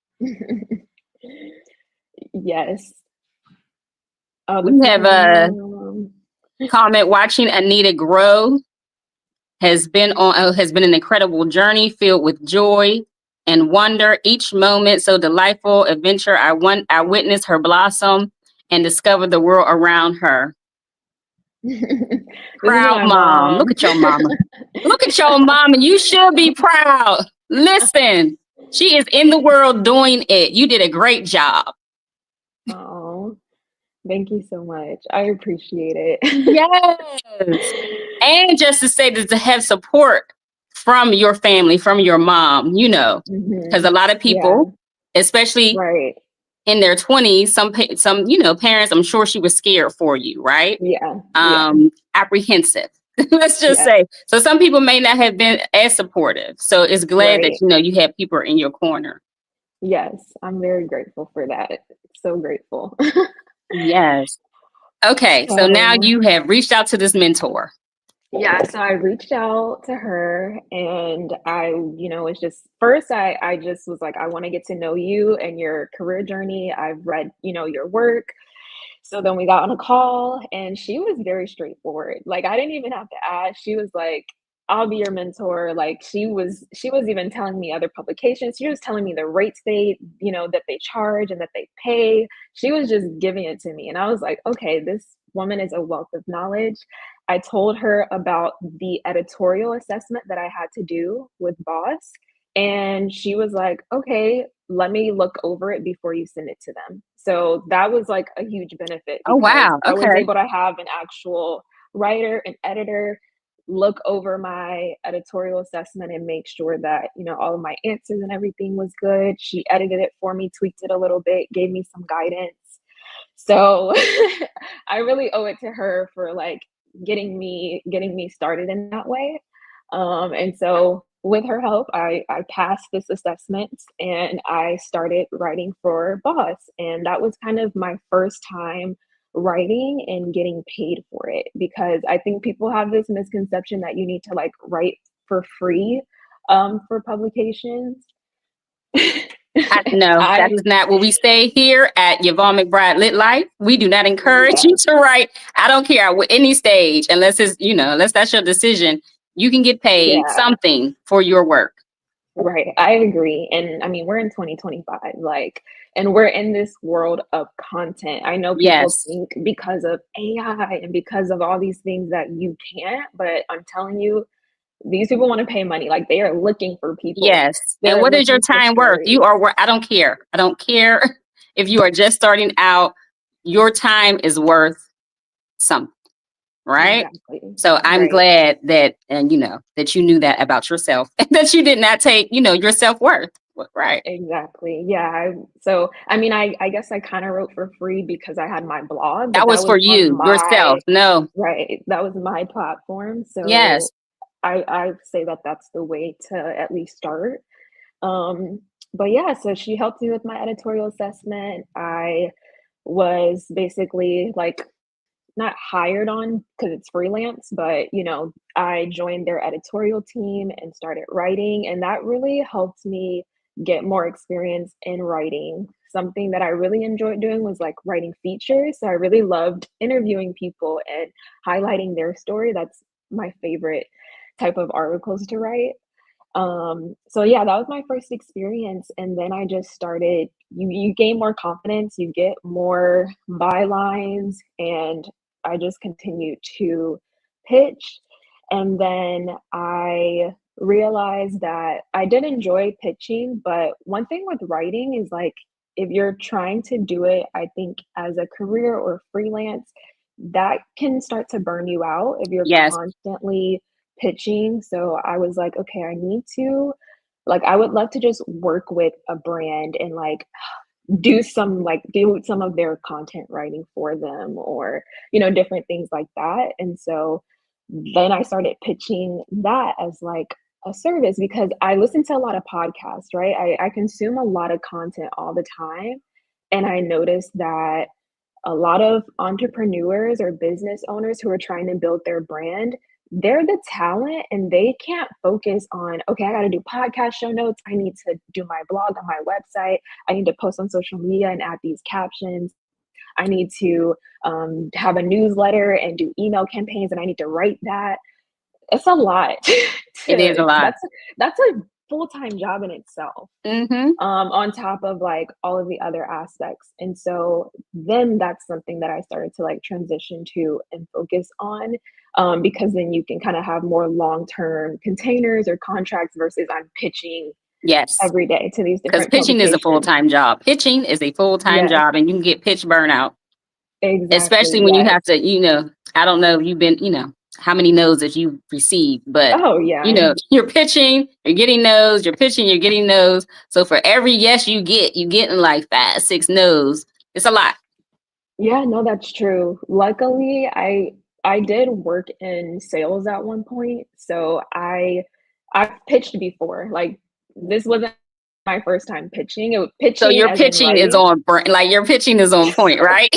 Yes. We This is have my a mom. comment watching Anita grow has been an incredible journey filled with joy and wonder. Each moment so delightful adventure. I witnessed her blossom and discover the world around her. This is Proud my mom. Look mom. at your mama. Look at your mama. You should be proud. Listen, she is in the world doing it. You did a great job. Oh, thank you so much. I appreciate it. Yes. And just to say that to have support from your family, from your mom, because a Mhm. lot of Yeah, people, especially right. in their 20s, some parents, I'm sure she was scared for you, right? Yeah, yeah, Apprehensive. Let's just yeah, say. So some people may not have been as supportive. So it's glad that right. you have people in your corner. Yes, I'm very grateful for that. So grateful. Yes. Okay. So now So, you have reached out to this mentor. yeah, so I reached out to her and it's just first I just was like, I want to get to know you and your career journey. I've read, your work. So then we got on a call and she was very straightforward. Like I didn't even have to ask. She was like, I'll be your mentor. Like she was even telling me other publications. She was telling me the rates that they charge and that they pay. She was just giving it to me. And I was like, okay, this woman is a wealth of knowledge. I told her about the editorial assessment that I had to do with Boss, and she was like, "Okay, let me look over it before you send it to them." So that was like a huge benefit Oh, because wow. I was Okay. able to have an actual writer, an editor, look over my editorial assessment and make sure that, you know, all of my answers and everything was good. She edited it for me, tweaked it a little bit, gave me some guidance. So I really owe it to her for like getting me started in that way. And so with her help, I passed this assessment and I started writing for Boss. And that was kind of my first time writing and getting paid for it because I think people have this misconception that you need to like write for free for publications. No, that I is not what we say here at Yvonne McBride Lit Life. We do not encourage Yeah, you to write. I don't care at any stage, unless it's, unless that's your decision. You can get paid yeah. something for your work. Right, I agree, and I mean, we're in 2025, like, and we're in this world of content. I know people Yes, think because of AI and because of all these things that you can't, but I'm telling you, these people wanna pay money, like, they are looking for people. yes. And They're what is your looking for time worth? stories. You are worth. I don't care. I don't care if you are just starting out. Your time is worth something, right? Exactly, So I'm right. glad that, and that you knew that about yourself, that you did not take, your self worth. Right. Exactly. Yeah. So, I mean, I guess I kind of wrote for free because I had my blog, That but that was was for on you, my, yourself. No. right. That was my platform. Yes. So I say that that's the way to at least start. Um, but yeah, so she helped me with my editorial assessment. I was basically like not hired on because it's freelance, but I joined their editorial team and started writing, and that really helped me get more experience in writing. Something that I really enjoyed doing was like writing features. So I really loved interviewing people and highlighting their story. That's my favorite type of articles to write. So yeah, that was my first experience, and then I just started you gain more confidence, you get more bylines, and I just continued to pitch. And then I realized that I did enjoy pitching, but one thing with writing is like if you're trying to do it, I think as a career or freelance, that can start to burn you out if you're Yes. constantly pitching. So I was like, okay, I need to like I would love to just work with a brand and like do some of their content writing for them or different things like that. And so then I started pitching that as like a service because I listen to a lot of podcasts, right? I consume a lot of content all the time. And I noticed that a lot of entrepreneurs or business owners who are trying to build their brand, they're the talent and they can't focus on, okay, I got to do podcast show notes. I need to do my blog on my website. I need to post on social media and add these captions. I need to have a newsletter and do email campaigns and I need to write that. It's a lot. It is a lot. That's a full-time job in itself, Mm-hmm. on top of like all of the other aspects. And so then that's something that I started to like transition to and focus on, because then you can kind of have more long-term containers or contracts versus I'm pitching Yes. every day to these Because different pitching is a publications. full-time job. Pitching is a full-time Yes, job and you can get pitch burnout, exactly. especially when you Yes. have to, I don't know, you've been, how many no's that you received, but Oh, yeah. you're pitching, you're getting no's, you're pitching, you're getting no's. So for every yes you getting like 5, 6 no's. It's a lot. Yeah, no, that's true. Luckily, I did work in sales at one point, so I've pitched before. Like this wasn't my first time pitching. It was So pitching your as in pitching is writing. on like your pitching is on point, right?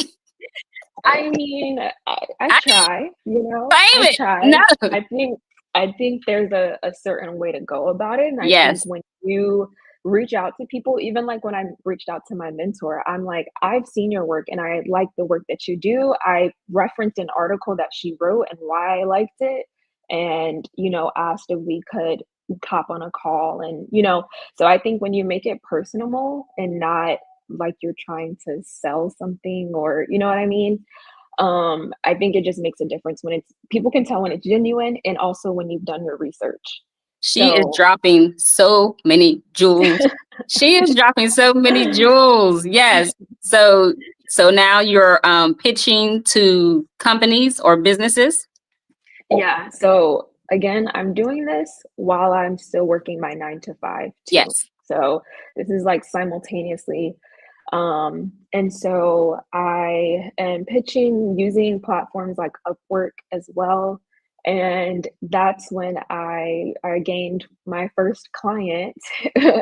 I mean, I I try, I claim it. try. No. I think there's a certain way to go about it, and I think Yes. when you reach out to people, even like when I reached out to my mentor, I'm like, "I've seen your work and I like the work that you do." I referenced an article that she wrote and why I liked it and, asked if we could hop on a call and, so I think when you make it personable and not like you're trying to sell something or you know what I mean? I think it just makes a difference when people can tell when it's genuine, and also when you've done your research. She is dropping so many jewels. She is dropping so many jewels. Yes. So now you're pitching to companies or businesses? Yeah. So again, I'm doing this while I'm still working my 9 to 5 too. Yes. So this is like simultaneously. And so I am pitching using platforms like Upwork as well. And that's when I gained my first client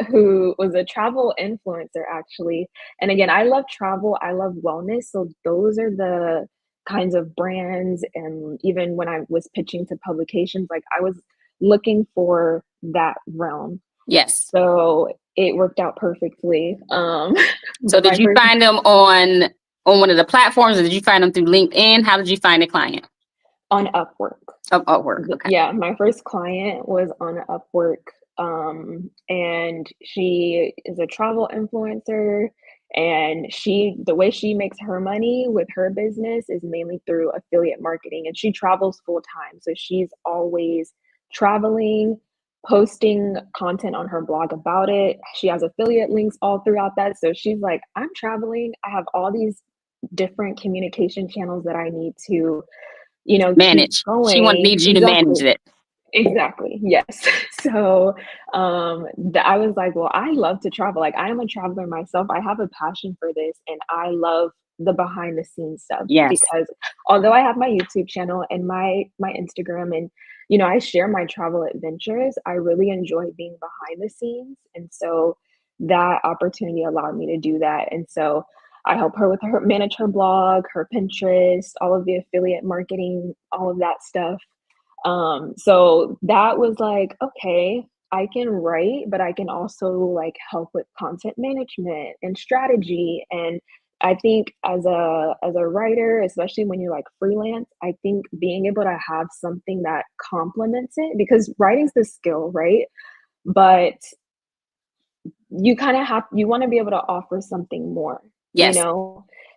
who was a travel influencer actually. And again, I love travel, I love wellness. So those are the kinds of brands, and even when I was pitching to publications, like I was looking for that realm. Yes. So it worked out perfectly. So did you find them on one of the platforms, or did you find them through LinkedIn? How did you find a client? On Upwork. Upwork. Okay. Yeah, my first client was on Upwork, and she is a travel influencer, and the way she makes her money with her business is mainly through affiliate marketing, and she travels full time. So she's always traveling, posting content on her blog about it. She has affiliate links all throughout that. So she's like, I'm traveling. I have all these different communication channels that I need to keep Manage. She going. needs you to manage it. Exactly. Yes. So, I was like, well, I love to travel. Like, I am a traveler myself. I have a passion for this, and I love the behind the scenes stuff. Yes. Because although I have my YouTube channel and my Instagram, and I share my travel adventures, I really enjoy being behind the scenes, and so that opportunity allowed me to do that. And so I help her with manage her blog, her Pinterest, all of the affiliate marketing, all of that stuff. So that was like, okay, I can write, but I can also like help with content management and strategy. And I think as a writer, especially when you're like freelance, I think being able to have something that complements it, because writing's the skill, right? But you kind of you want to be able to offer something more, Yes.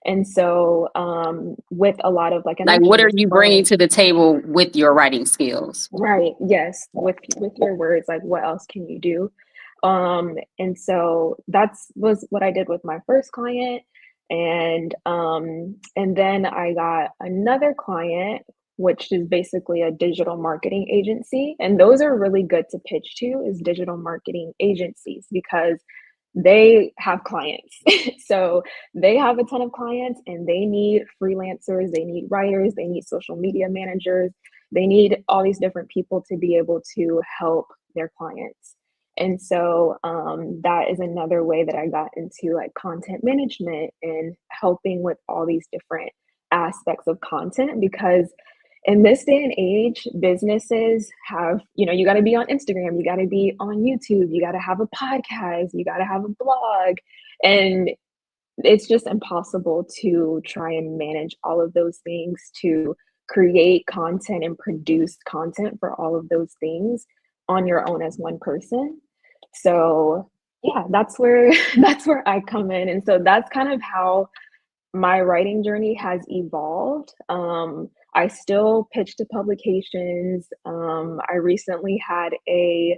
And so with a lot of like what are you bringing to the table with your writing skills? Right. Yes. With your words, like what else can you do? And so was what I did with my first client. And then I got another client, which is basically a digital marketing agency. And those are really good to pitch to, is digital marketing agencies, because they have clients. So they have a ton of clients, and they need freelancers, they need writers, they need social media managers, they need all these different people to be able to help their clients. And so that is another way that I got into like content management and helping with all these different aspects of content, because in this day and age, businesses have, you got to be on Instagram, you got to be on YouTube, you got to have a podcast, you got to have a blog. And it's just impossible to try and manage all of those things, to create content and produce content for all of those things on your own as one person. So yeah, that's where I come in. And so that's kind of how my writing journey has evolved. I still pitch to publications. I recently had an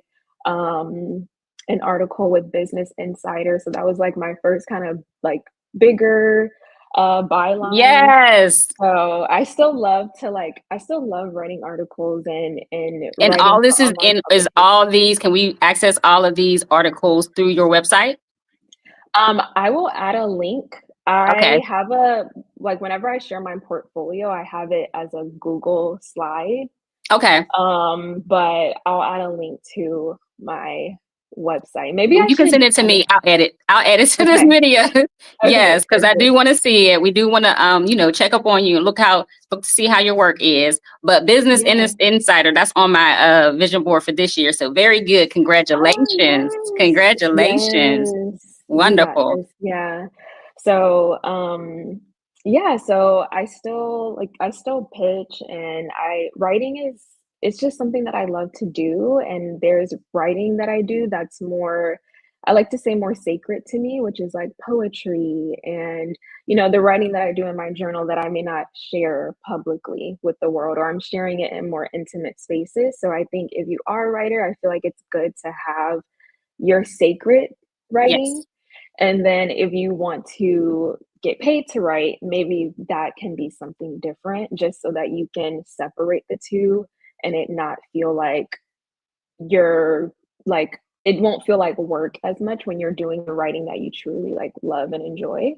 article with Business Insider, so that was like my first kind of like bigger byline. Yes. So I still love writing articles and all this is all these. Can we access all of these articles through your website? I will add a link. I have whenever I share my portfolio, I have it as a Google slide. Okay. But I'll add a link to my website. Maybe you can send it to me. I'll add it to this video. Yes, because I do want to see it. We do want to check up on you and look see how your work is. But Business Insider, that's on my vision board for this year. So very good. Congratulations. Yes. Congratulations. Yes. Wonderful. Yeah. So so I still pitch, and writing it's just something that I love to do. And there's writing that I do that's more I like to say more sacred to me, which is like poetry and, you know, the writing that I do in my journal that I may not share publicly with the world, or I'm sharing it in more intimate spaces. So I think if you are a writer, I feel like it's good to have your sacred writing. Yes. And then if you want to get paid to write, maybe that can be something different, just so that you can separate the two and it not feel like you're like, it won't feel like work as much when you're doing the writing that you truly like love and enjoy.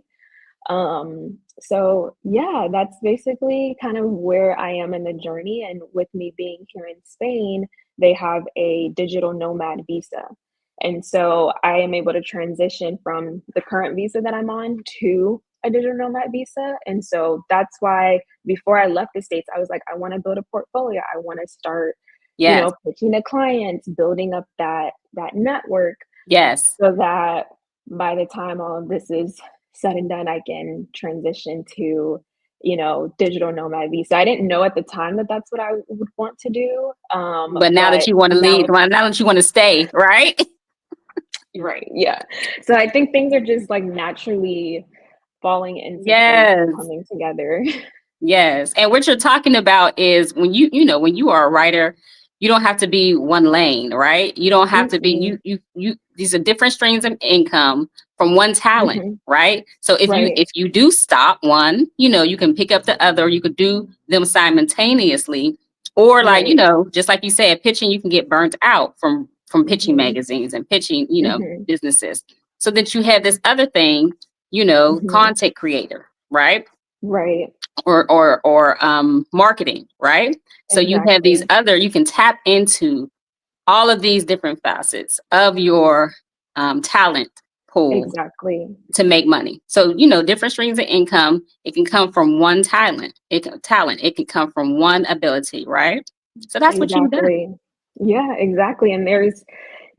So yeah, that's basically kind of where I am in the journey. And with me being here in Spain, they have a digital nomad visa. And so I am able to transition from the current visa that I'm on to a digital nomad visa. And so that's why before I left the States, I was like, I want to build a portfolio. I want to start, you Yes. know, pitching to clients, building up that network, Yes. so that by the time all of this is said and done, I can transition to, you know, digital nomad visa. I didn't know at the time that that's what I would want to do. But now that But you want to now leave, it's well, now that you want to stay, right? right. Yeah. So I think things are just like naturally falling into place and Yes. coming together. Yes. And what you're talking about is when when you are a writer, you don't have to be one lane, right? You don't have to be Mhm, these are different streams of income from one talent, mhm. right? So Right. if you do stop one, you can pick up the other, you could do them simultaneously. Or like, Right. just like you said, pitching, you can get burnt out from pitching Mhm, magazines and pitching, mhm, businesses. So that you have this other thing, mhm. content creator, right? Right. Or marketing, right? So you have these Exactly. other, you can tap into all of these different facets of your talent pool Exactly. to make money. So, different streams of income, it can come from one talent. It can come from one ability, right? So that's what you've done. Exactly. Yeah, exactly. And there's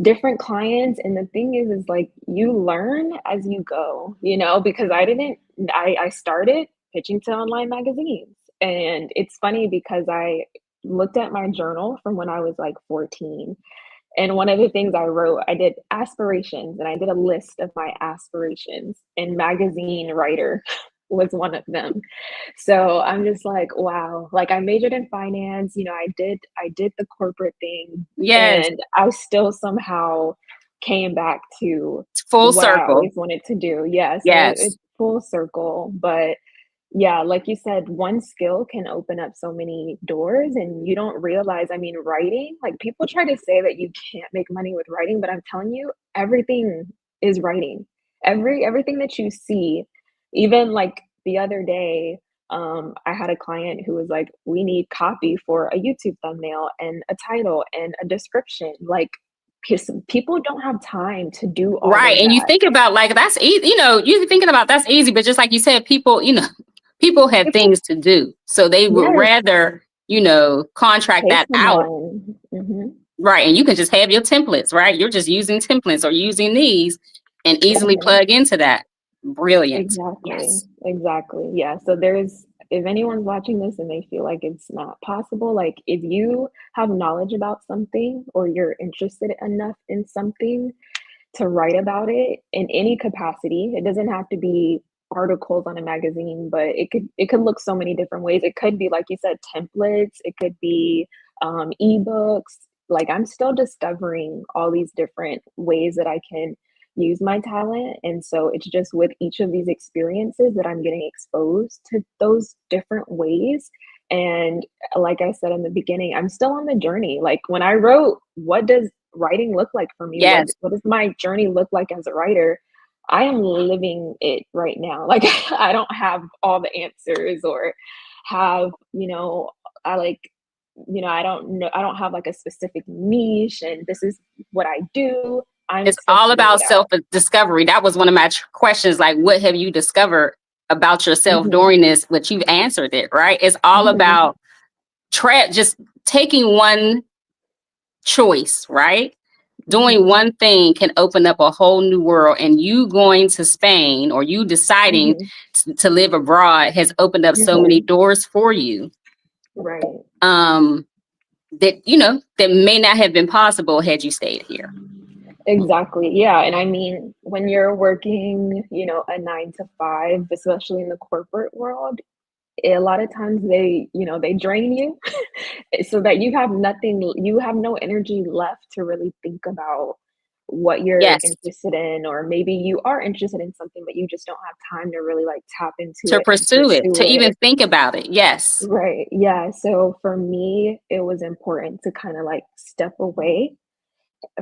different clients, and the thing is like you learn as you go, you know, because I started pitching to online magazines. And it's funny because I looked at my journal from when I was like 14. And one of the things I wrote, I did aspirations and I did a list of my aspirations, and magazine writer was one of them. So I'm just like, wow, like I majored in finance, you know, I did the corporate thing, Yes, and I still somehow came back to full what I circle. always wanted to do. Yeah, so Yes, it's full circle, but yeah, like you said, one skill can open up so many doors and you don't realize, I mean, writing, like people try to say that you can't make money with writing, but I'm telling you, everything is writing. Everything that you see, even like the other day, I had a client who was like, we need copy for a YouTube thumbnail and a title and a description. Like, people don't have time to do all right. of And you that. think about like that's easy, you're thinking about that's easy, but just like you said, people, people have People, things to do. So they would yes, rather, contract pay that out. someone. Mhm. Right. And you can just have your templates, right? You're just using templates or using these and easily Mhm. plug into that. Brilliant. Exactly, Yes. exactly. Yeah, so there's if anyone's watching this and they feel like it's not possible, like if you have knowledge about something or you're interested enough in something to write about it in any capacity, it doesn't have to be articles on a magazine, but it could look so many different ways. It could be, like you said, templates, it could be ebooks. Like I'm still discovering all these different ways that I can use my talent. And so it's just with each of these experiences that I'm getting exposed to those different ways. And like I said in the beginning, I'm still on the journey. Like when I wrote, what does writing look like for me? What Yes. what does my journey look like as a writer? I am living it right now. Like I don't have all the answers or have, I like, I don't have like a specific niche and this is what I do. I'm It's still all figuring about it out. self-discovery. That was one of my questions. Like, what have you discovered about yourself Mhm, during this? But you've answered it, right? It's all mhm, about just taking one choice, right? Doing mhm, one thing can open up a whole new world. And you going to Spain or you deciding mhm, to live abroad has opened up so many mhm. doors for you. Right. Um, that that may not have been possible had you stayed here. Exactly. Yeah. And I mean, when you're working, a 9 to 5, especially in the corporate world, a lot of times they drain you so that you have no energy left to really think about what you're Yes, interested in, or maybe you are interested in something, but you just don't have time to really like tap into to it and pursue it, pursue to even it. think about it. Yes. Right. Yeah. So for me, it was important to kind of like step away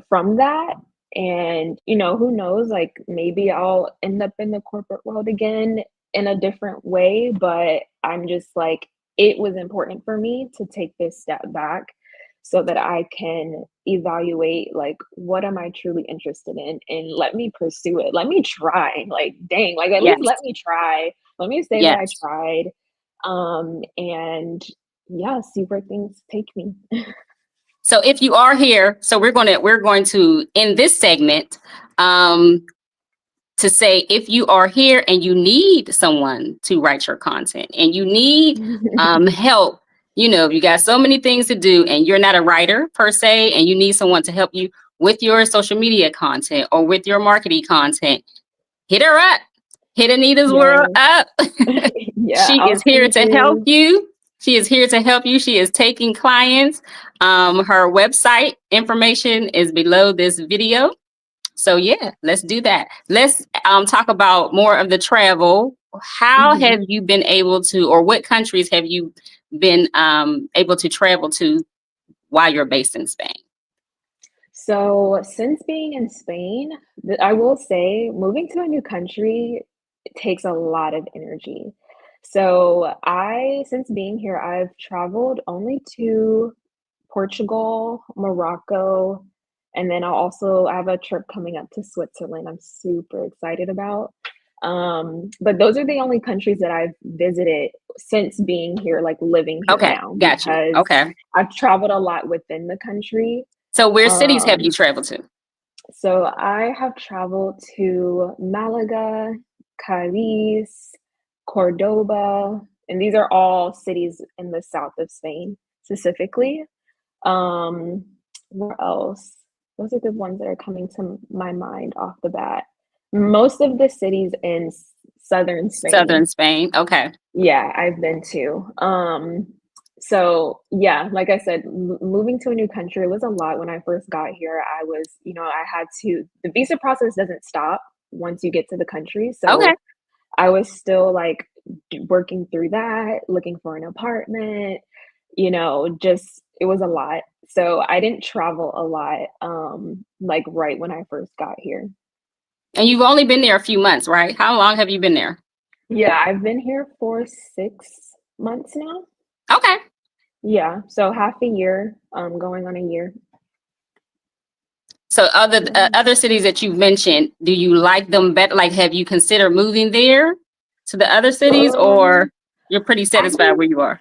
from that. And, who knows, like maybe I'll end up in the corporate world again in a different way. But I'm just like, it was important for me to take this step back so that I can evaluate, like, what am I truly interested in, and let me pursue it. Let me try. Like, dang, like, at least Yes. let me try. Let me say that I Yes. tried. And yeah, see where things take me. So if you are here, so we're going to in this segment to say, if you are here and you need someone to write your content and you need help, you got so many things to do and you're not a writer per se, and you need someone to help you with your social media content or with your marketing content, hit her up. Hit Anita's World Yes. up. Yeah, She is I'll here send to help you. you. She is here to help you. She is taking clients. Her website information is below this video. So yeah, let's do that. Let's talk about more of the travel. How Mhm. have you been able to, or what countries have you been able to travel to while you're based in Spain? So, since being in Spain, I will say moving to a new country takes a lot of energy. So, since being here, I've traveled only to Portugal, Morocco, and then I have a trip coming up to Switzerland I'm super excited about. But those are the only countries that I've visited since being here, like living here Okay, now, got you. because Okay. I've traveled a lot within the country. So where cities have you Um, traveled to? so I have traveled to Malaga, Cadiz, Cordoba, and these are all cities in the south of Spain specifically. Um, where else? Those are the ones that are coming to my mind off the bat. Most of the cities in southern Southern Spain, Spain. Okay. yeah, I've been to. So yeah, like I said, moving to a new country was a lot. When I first got here, I had to, the visa process doesn't stop once you get to the country. Okay. So I was still like working through that, looking for an apartment, just it was a lot. So I didn't travel a lot, like right when I first got here. And you've only been there a few months, right? How long have you been there? Yeah, I've been here for 6 months now. Okay. Yeah, so half a year, going on a year. So Yeah. other cities that you've mentioned, do you like them better? Like, have you considered moving there to the other cities, or Um, you're pretty I'd satisfied be where you are?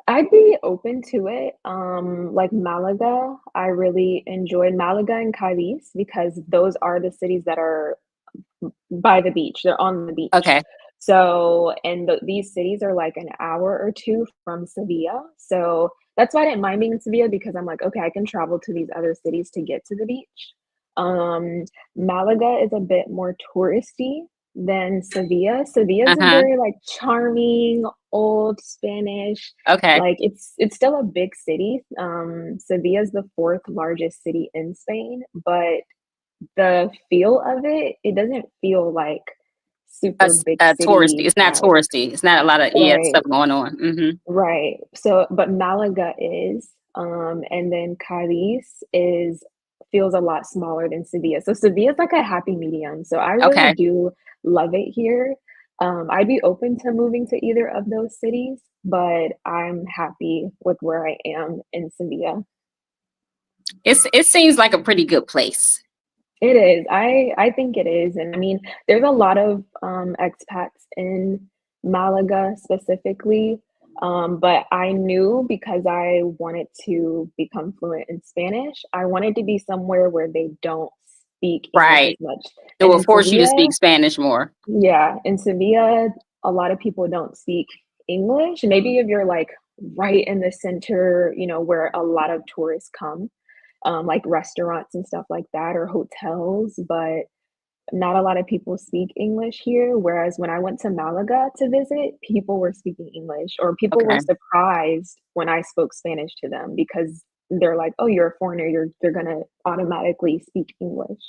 I'd be open to it. Like Malaga, I really enjoyed Malaga and Cadiz because those are the cities that are by the beach. They're on the beach. Okay. So, and these cities are like an hour or two from Sevilla. So that's why I didn't mind being in Sevilla, because I'm like, okay, I can travel to these other cities to get to the beach. Um, Malaga is a bit more touristy than Sevilla. Sevilla is a Uh-huh. very like charming, old Spanish. Okay. Like it's still a big city. Sevilla is the fourth largest city in Spain, but the feel of it doesn't feel like super big Touristy. city It's not vibes. touristy. It's not a lot of Right, stuff going on. right. So, but Malaga is, and then Cadiz is feels a lot smaller than Sevilla. So Sevilla is like a happy medium. So I really Okay. do love it here. I'd be open to moving to either of those cities, but I'm happy with where I am in Sevilla. It seems like a pretty good place. It is. I think it is, and I mean, there's a lot of expats in Malaga specifically, but I knew, because I wanted to become fluent in Spanish, I wanted to be somewhere where they don't speak English as Right. much. It And will in force you to Sevilla, speak Spanish more. yeah, in Sevilla, a lot of people don't speak English. Maybe if you're like right in the center, where a lot of tourists come. like restaurants and stuff like that, or hotels, but not a lot of people speak English here. Whereas when I went to Malaga to visit, people were speaking English, or people were Okay. surprised when I spoke Spanish to them because they're like, "Oh, you're a foreigner. You're gonna automatically speak English."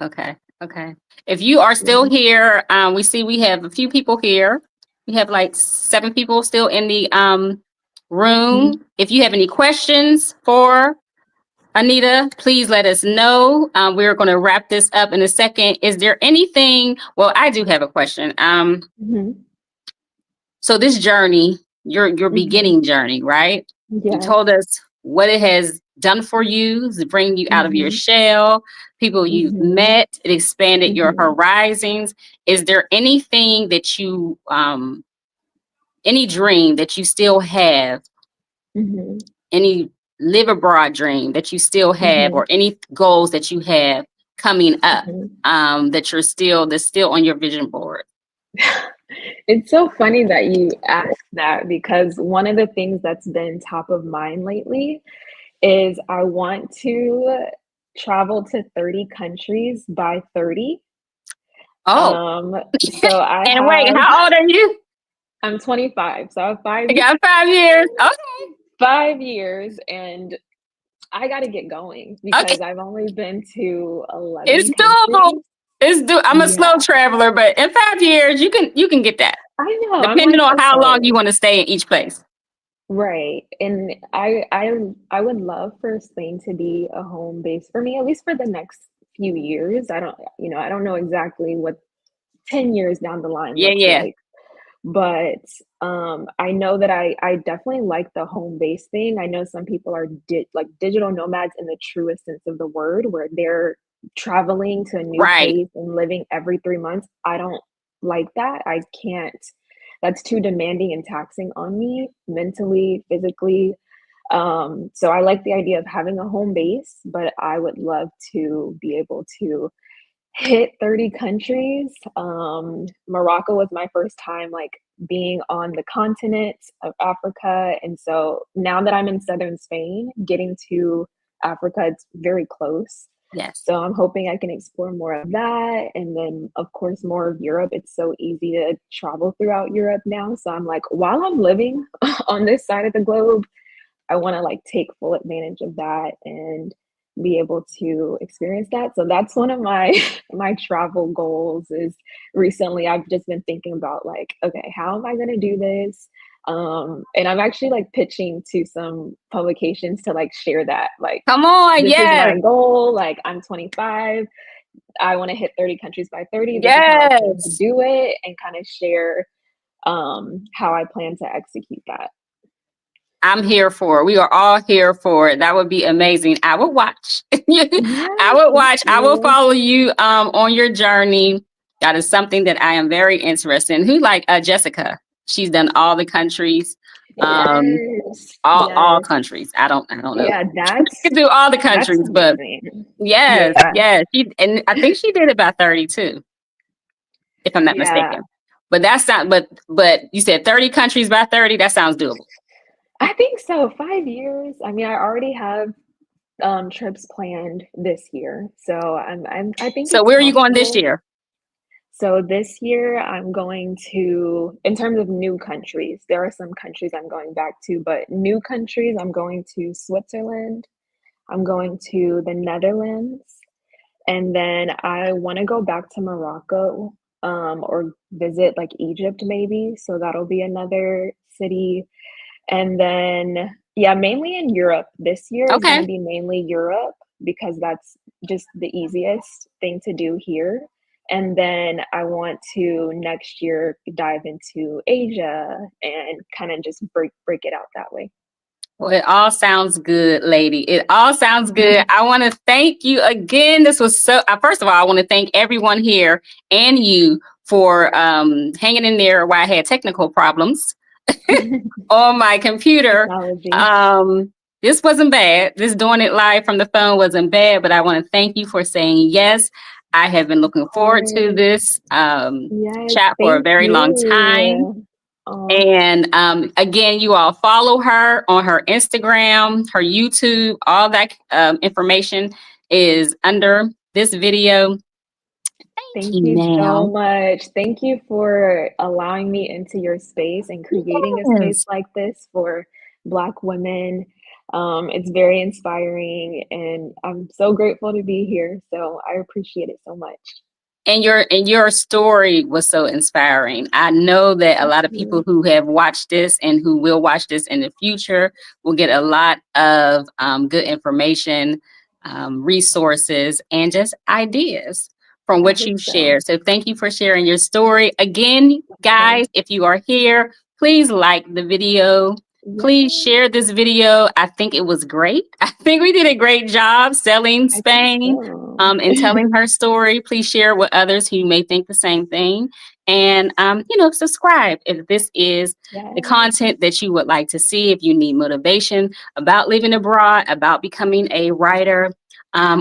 Okay. Okay. If you are still Yeah. here, we see we have a few people here. We have like 7 people still in the room. Mhm. If you have any questions for Anita, please let us know. We're going to wrap this up in a second. Is there anything? Well, I do have a question. Mhm. So this journey, your Mhm. beginning journey, right? You Yes. told us what it has done for you to bring you out of your Mhm. shell, people you've Mhm. met, it expanded your Mhm. horizons. Is there anything that you, any dream that you still have, Mhm. any live abroad dream that you still have, Mhm. or any goals that you have coming up, Mhm. that's still on your vision board? It's so funny that you asked that because one of the things that's been top of mind lately is I want to travel to 30 countries by 30. Oh, Um, so I and wait, have how old are you? I'm 25, so I have I got 5 years. Okay. 5 years, and I gotta get going Okay. because I've only been to 11 It's doable. countries. I'm a slow Yeah, traveler, but in 5 years, you can get that. I know. I'm Depending like, on how long you okay. want to stay in each place. Right, and I would love for Spain to be a home base for me, at least for the next few years. I don't know exactly what 10 years down the line Yeah, looks yeah. like, but, I know that I definitely like the home base thing. I know some people are digital nomads in the truest sense of the word, where they're traveling to a new Right. place and living every 3 months. I don't like that. I can't That's too demanding and taxing on me mentally, physically. So I like the idea of having a home base, but I would love to be able to hit 30 countries. Morocco was my first time like being on the continent of Africa. And so now that I'm in southern Spain, getting to Africa, it's very close. Yes. So I'm hoping I can explore more of that. And then, of course, more of Europe. It's so easy to travel throughout Europe now. So I'm like, while I'm living on this side of the globe, I want to like take full advantage of that and be able to experience that. So that's one of my my travel goals is recently I've just been thinking about like, okay, how am I going to do this? And I'm actually like pitching to some publications to like share that like Come on. this is Yes. my goal, like I'm 25, I want to hit 30 countries by 30. This is how I plan to Yes. do it and kind of share how I plan to execute that. I'm here for it. We are all here for it. That would be amazing. I would watch. I Yes, would thank watch. I will you. follow you on your journey. That is something that I am very interested in. Who like Jessica? She's done all the countries. Um, Yes, all yes. countries. I don't know. Yeah, Could do all the that's countries, but amazing. yes, Yeah, yes. And I think she did about 32, if I'm not yeah. mistaken. But that's not. But you said 30 countries by 30. That sounds doable. I think so. 5 years. I mean, I already have trips planned this year, so I think So it's where are you going this possible. year? So this year I'm going to, in terms of new countries, there are some countries I'm going back to, but new countries, I'm going to Switzerland, I'm going to the Netherlands, and then I want to go back to Morocco, or visit like Egypt maybe. So that'll be another city. And then, yeah, mainly in Europe. This year is going to Okay. be mainly Europe because that's just the easiest thing to do here. And then I want to next year dive into Asia and kind of just break it out that way. Well, it all sounds good, lady. It all sounds good. I want to thank you again. This was so, first of all, I want to thank everyone here and you for hanging in there while I had technical problems on my computer. Technology. Um, this wasn't bad. This doing it live from the phone wasn't bad, but I want to thank you for saying yes. I have been Of looking forward to course. this Yes, chat for a thank very long time. you. Oh, And again, you all follow her on her Instagram, her YouTube, all that information is under this video. Thank thank you, you so ma'am. much. Thank you for allowing me into your space and creating a space Yes. like this for Black women. It's very inspiring, and I'm so grateful to be here. So I appreciate it so much. And your story was so inspiring. I know that a Thank lot of people you. who have watched this and who will watch this in the future will get a lot of good information, resources, and just ideas from I what hope you so. shared. So thank you for sharing your story. Again, Of course. guys, if you are here, please like the video. Please Yes, share this video. I think it was great. I think we did a great job selling I think Spain so. and telling her story. Please share with others who may think the same thing. And, subscribe if this is the Yes. content that you would like to see, if you need motivation about living abroad, about becoming a writer,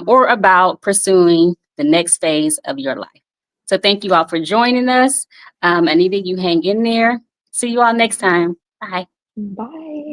or about pursuing the next phase of your life. So thank you all for joining us. Anita, you hang in there. See you all next time. Bye. Bye.